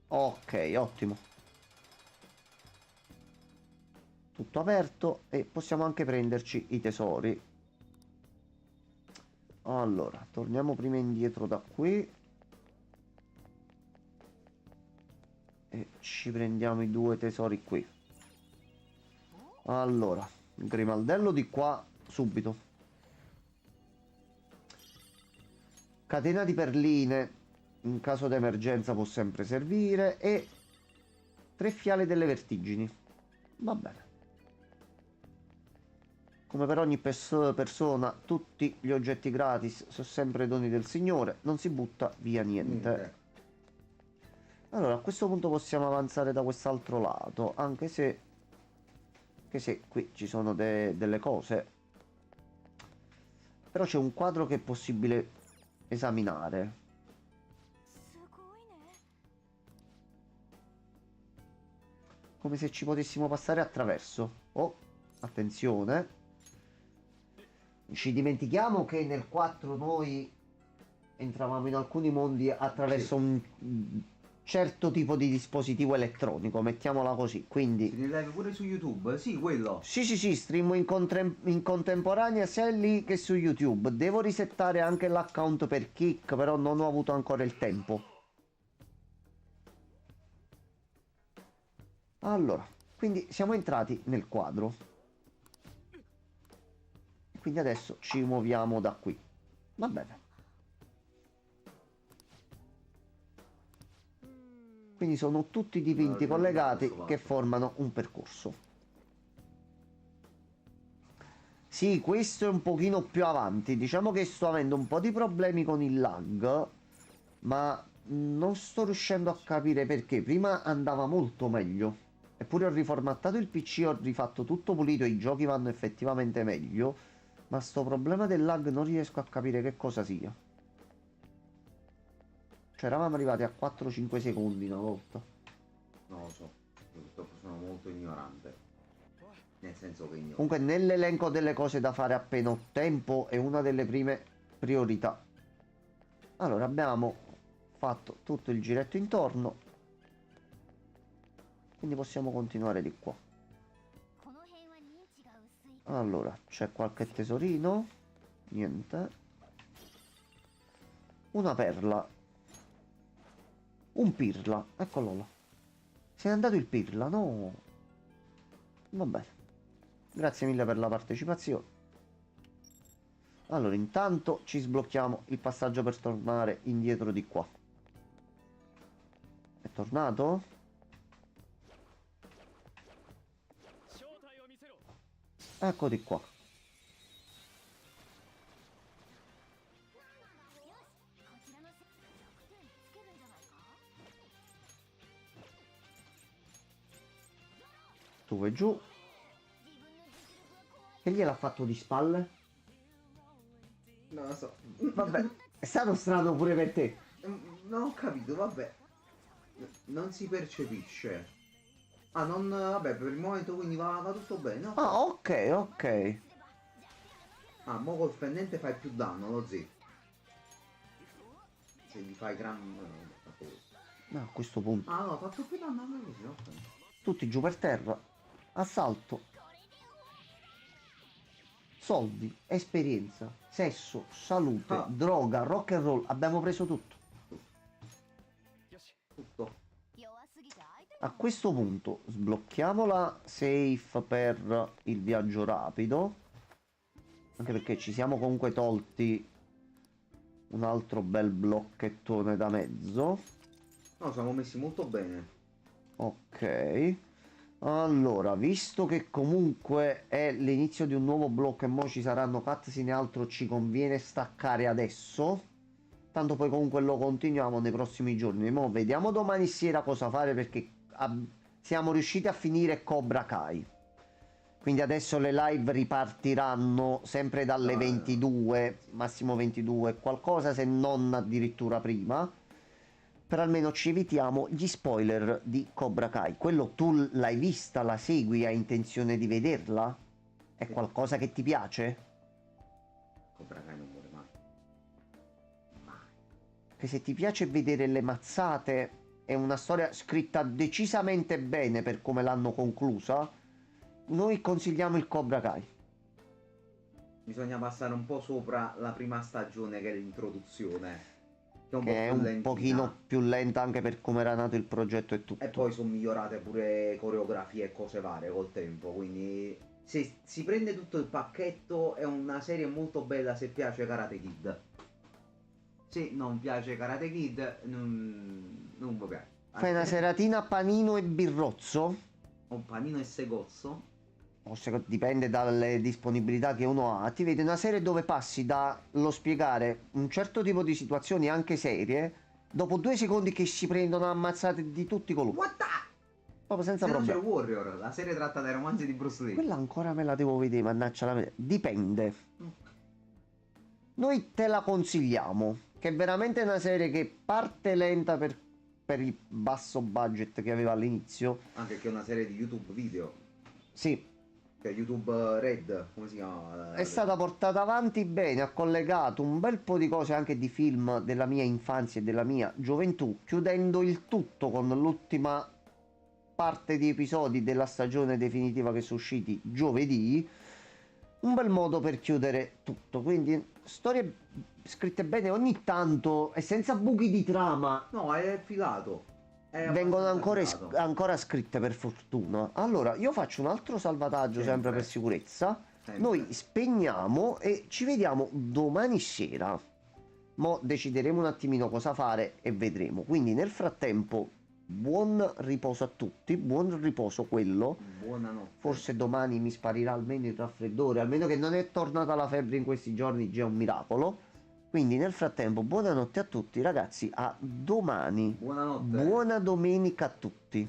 Ok, ottimo. Tutto aperto e possiamo anche prenderci i tesori. Allora, torniamo prima indietro da qui. E ci prendiamo i 2 tesori qui. Allora, il grimaldello di qua subito. Catena di perline. In caso di emergenza può sempre servire. E 3 fiale delle vertigini. Va bene. Come per ogni persona, tutti gli oggetti gratis sono sempre doni del Signore, non si butta via niente. Allora, a questo punto possiamo avanzare da quest'altro lato, anche se qui ci sono delle cose. Però c'è un quadro che è possibile esaminare. すごいね。 Come se ci potessimo passare attraverso. Oh, attenzione. Ci dimentichiamo che nel 4 noi entravamo in alcuni mondi attraverso un certo tipo di dispositivo elettronico, mettiamola così. Quindi Si live pure su YouTube? Sì, quello. sì, streamo in contemporanea sia lì che su YouTube. Devo risettare anche l'account per Kick, però non ho avuto ancora il tempo. Allora, quindi siamo entrati nel quadro. Quindi adesso ci muoviamo da qui. Va bene. Quindi sono tutti dipinti collegati che formano un percorso. Sì, questo è un pochino più avanti. Diciamo che sto avendo un po' di problemi con il lag, ma non sto riuscendo a capire perché. Prima andava molto meglio. Eppure ho riformattato il PC, ho rifatto tutto pulito, i giochi vanno effettivamente meglio. Ma sto problema del lag non riesco a capire che cosa sia. Cioè eravamo arrivati a 4-5 secondi una volta. Non lo so, purtroppo sono molto ignorante. Nel senso che ignoro. Comunque nell'elenco delle cose da fare appena ho tempo è una delle prime priorità. Allora abbiamo fatto tutto il giretto intorno. Quindi possiamo continuare di qua. この辺は認知が薄い。 Allora, c'è qualche tesorino? Niente. Una perla. Un pirla, eccolo là. Se n'è andato il pirla, no? Va bene. Grazie mille per la partecipazione. Allora, intanto ci sblocchiamo il passaggio per tornare indietro di qua. È tornato? 正体を見せろ。 Ecco di qua. よし、こちらの弱点つけるんじゃないか。 Tu vai giù. 自分の実力は怖い。 Che gliel'ha fatto di spalle? Non lo so. Vabbè, è stato strano pure per te. Non ho capito, vabbè. Non si percepisce. Ah, non... Vabbè, per il momento quindi va tutto bene, no? Ah, ok, ok. Ah, mo col fendente fai più danno, lo zio. Se gli fai gran... No, a questo punto. Ah, no, ho fatto più danno anche così, ok. Tutti giù per terra. Assalto. Soldi, esperienza, sesso, salute, Ah. droga, rock and roll. Abbiamo preso tutto. よし。 Tutto. 弱すぎて相手 A questo punto sblocchiamo la safe per il viaggio rapido. Anche perché ci siamo comunque tolti un altro bel blocchettone da mezzo. No, siamo messi molto bene. Ok. Allora, visto che comunque è l'inizio di un nuovo blocco e mo ci saranno cutscene e altro, ci conviene staccare adesso. Tanto poi comunque lo continuiamo nei prossimi giorni. Mo vediamo domani sera cosa fare perché siamo riusciti a finire Cobra Kai. Quindi adesso le live ripartiranno sempre dalle 22, massimo 22, qualcosa se non addirittura prima. Per almeno ci evitiamo gli spoiler di Cobra Kai. Quello tu l'hai vista, la segui, hai intenzione di vederla? È qualcosa che ti piace? Cobra Kai non muore mai. Mai. Che se ti piace vedere le mazzate, è una storia scritta decisamente bene per come l'hanno conclusa, noi consigliamo il Cobra Kai. Bisogna passare un po' sopra la prima stagione che è l'introduzione. Che è un po' Che è più un lentina. pochino più lenta anche per come era nato il progetto e tutto. E poi sono migliorate pure coreografie e cose varie col tempo, quindi se si prende tutto il pacchetto è una serie molto bella se piace Karate Kid. Se non piace Karate Kid non vi piace. Fai una seratina panino e birrozzo? Un panino e segozzo. dipende dalle disponibilità che uno ha, ti vedi una serie dove passi dallo spiegare un certo tipo di situazioni anche serie, dopo 2 secondi che si prendono ammazzate di tutti i colori. What the? Proprio senza Zero problemi. Warrior, la serie tratta dai romanzi di Bruce Lee. Quella ancora me la devo vedere, mannaggia la dipende. Noi te la consigliamo, che è veramente una serie che parte lenta per il basso budget che aveva all'inizio. Anche che è una serie di YouTube video. Sì, Che è YouTube Red, come si chiama? è stata portata avanti bene, ha collegato un bel po' di cose anche di film della mia infanzia e della mia gioventù, chiudendo il tutto con l'ultima parte di episodi della stagione definitiva che sono usciti giovedì. Un bel modo per chiudere tutto, quindi storie scritte bene ogni tanto e senza buchi di trama. No, è filato. È Vengono abbastanza filato. ancora scritte per fortuna. Allora, io faccio un altro salvataggio sempre per sicurezza. Sempre. Noi spegniamo e ci vediamo domani sera. Mo' decideremo un attimino cosa fare e vedremo. Quindi nel frattempo, buon riposo a tutti, buon riposo quello. Buonanotte. Forse domani mi sparirà almeno il raffreddore, almeno che non è tornata la febbre in questi giorni, già è un miracolo. Quindi nel frattempo, buonanotte a tutti ragazzi, a domani. Buonanotte. Buona domenica a tutti.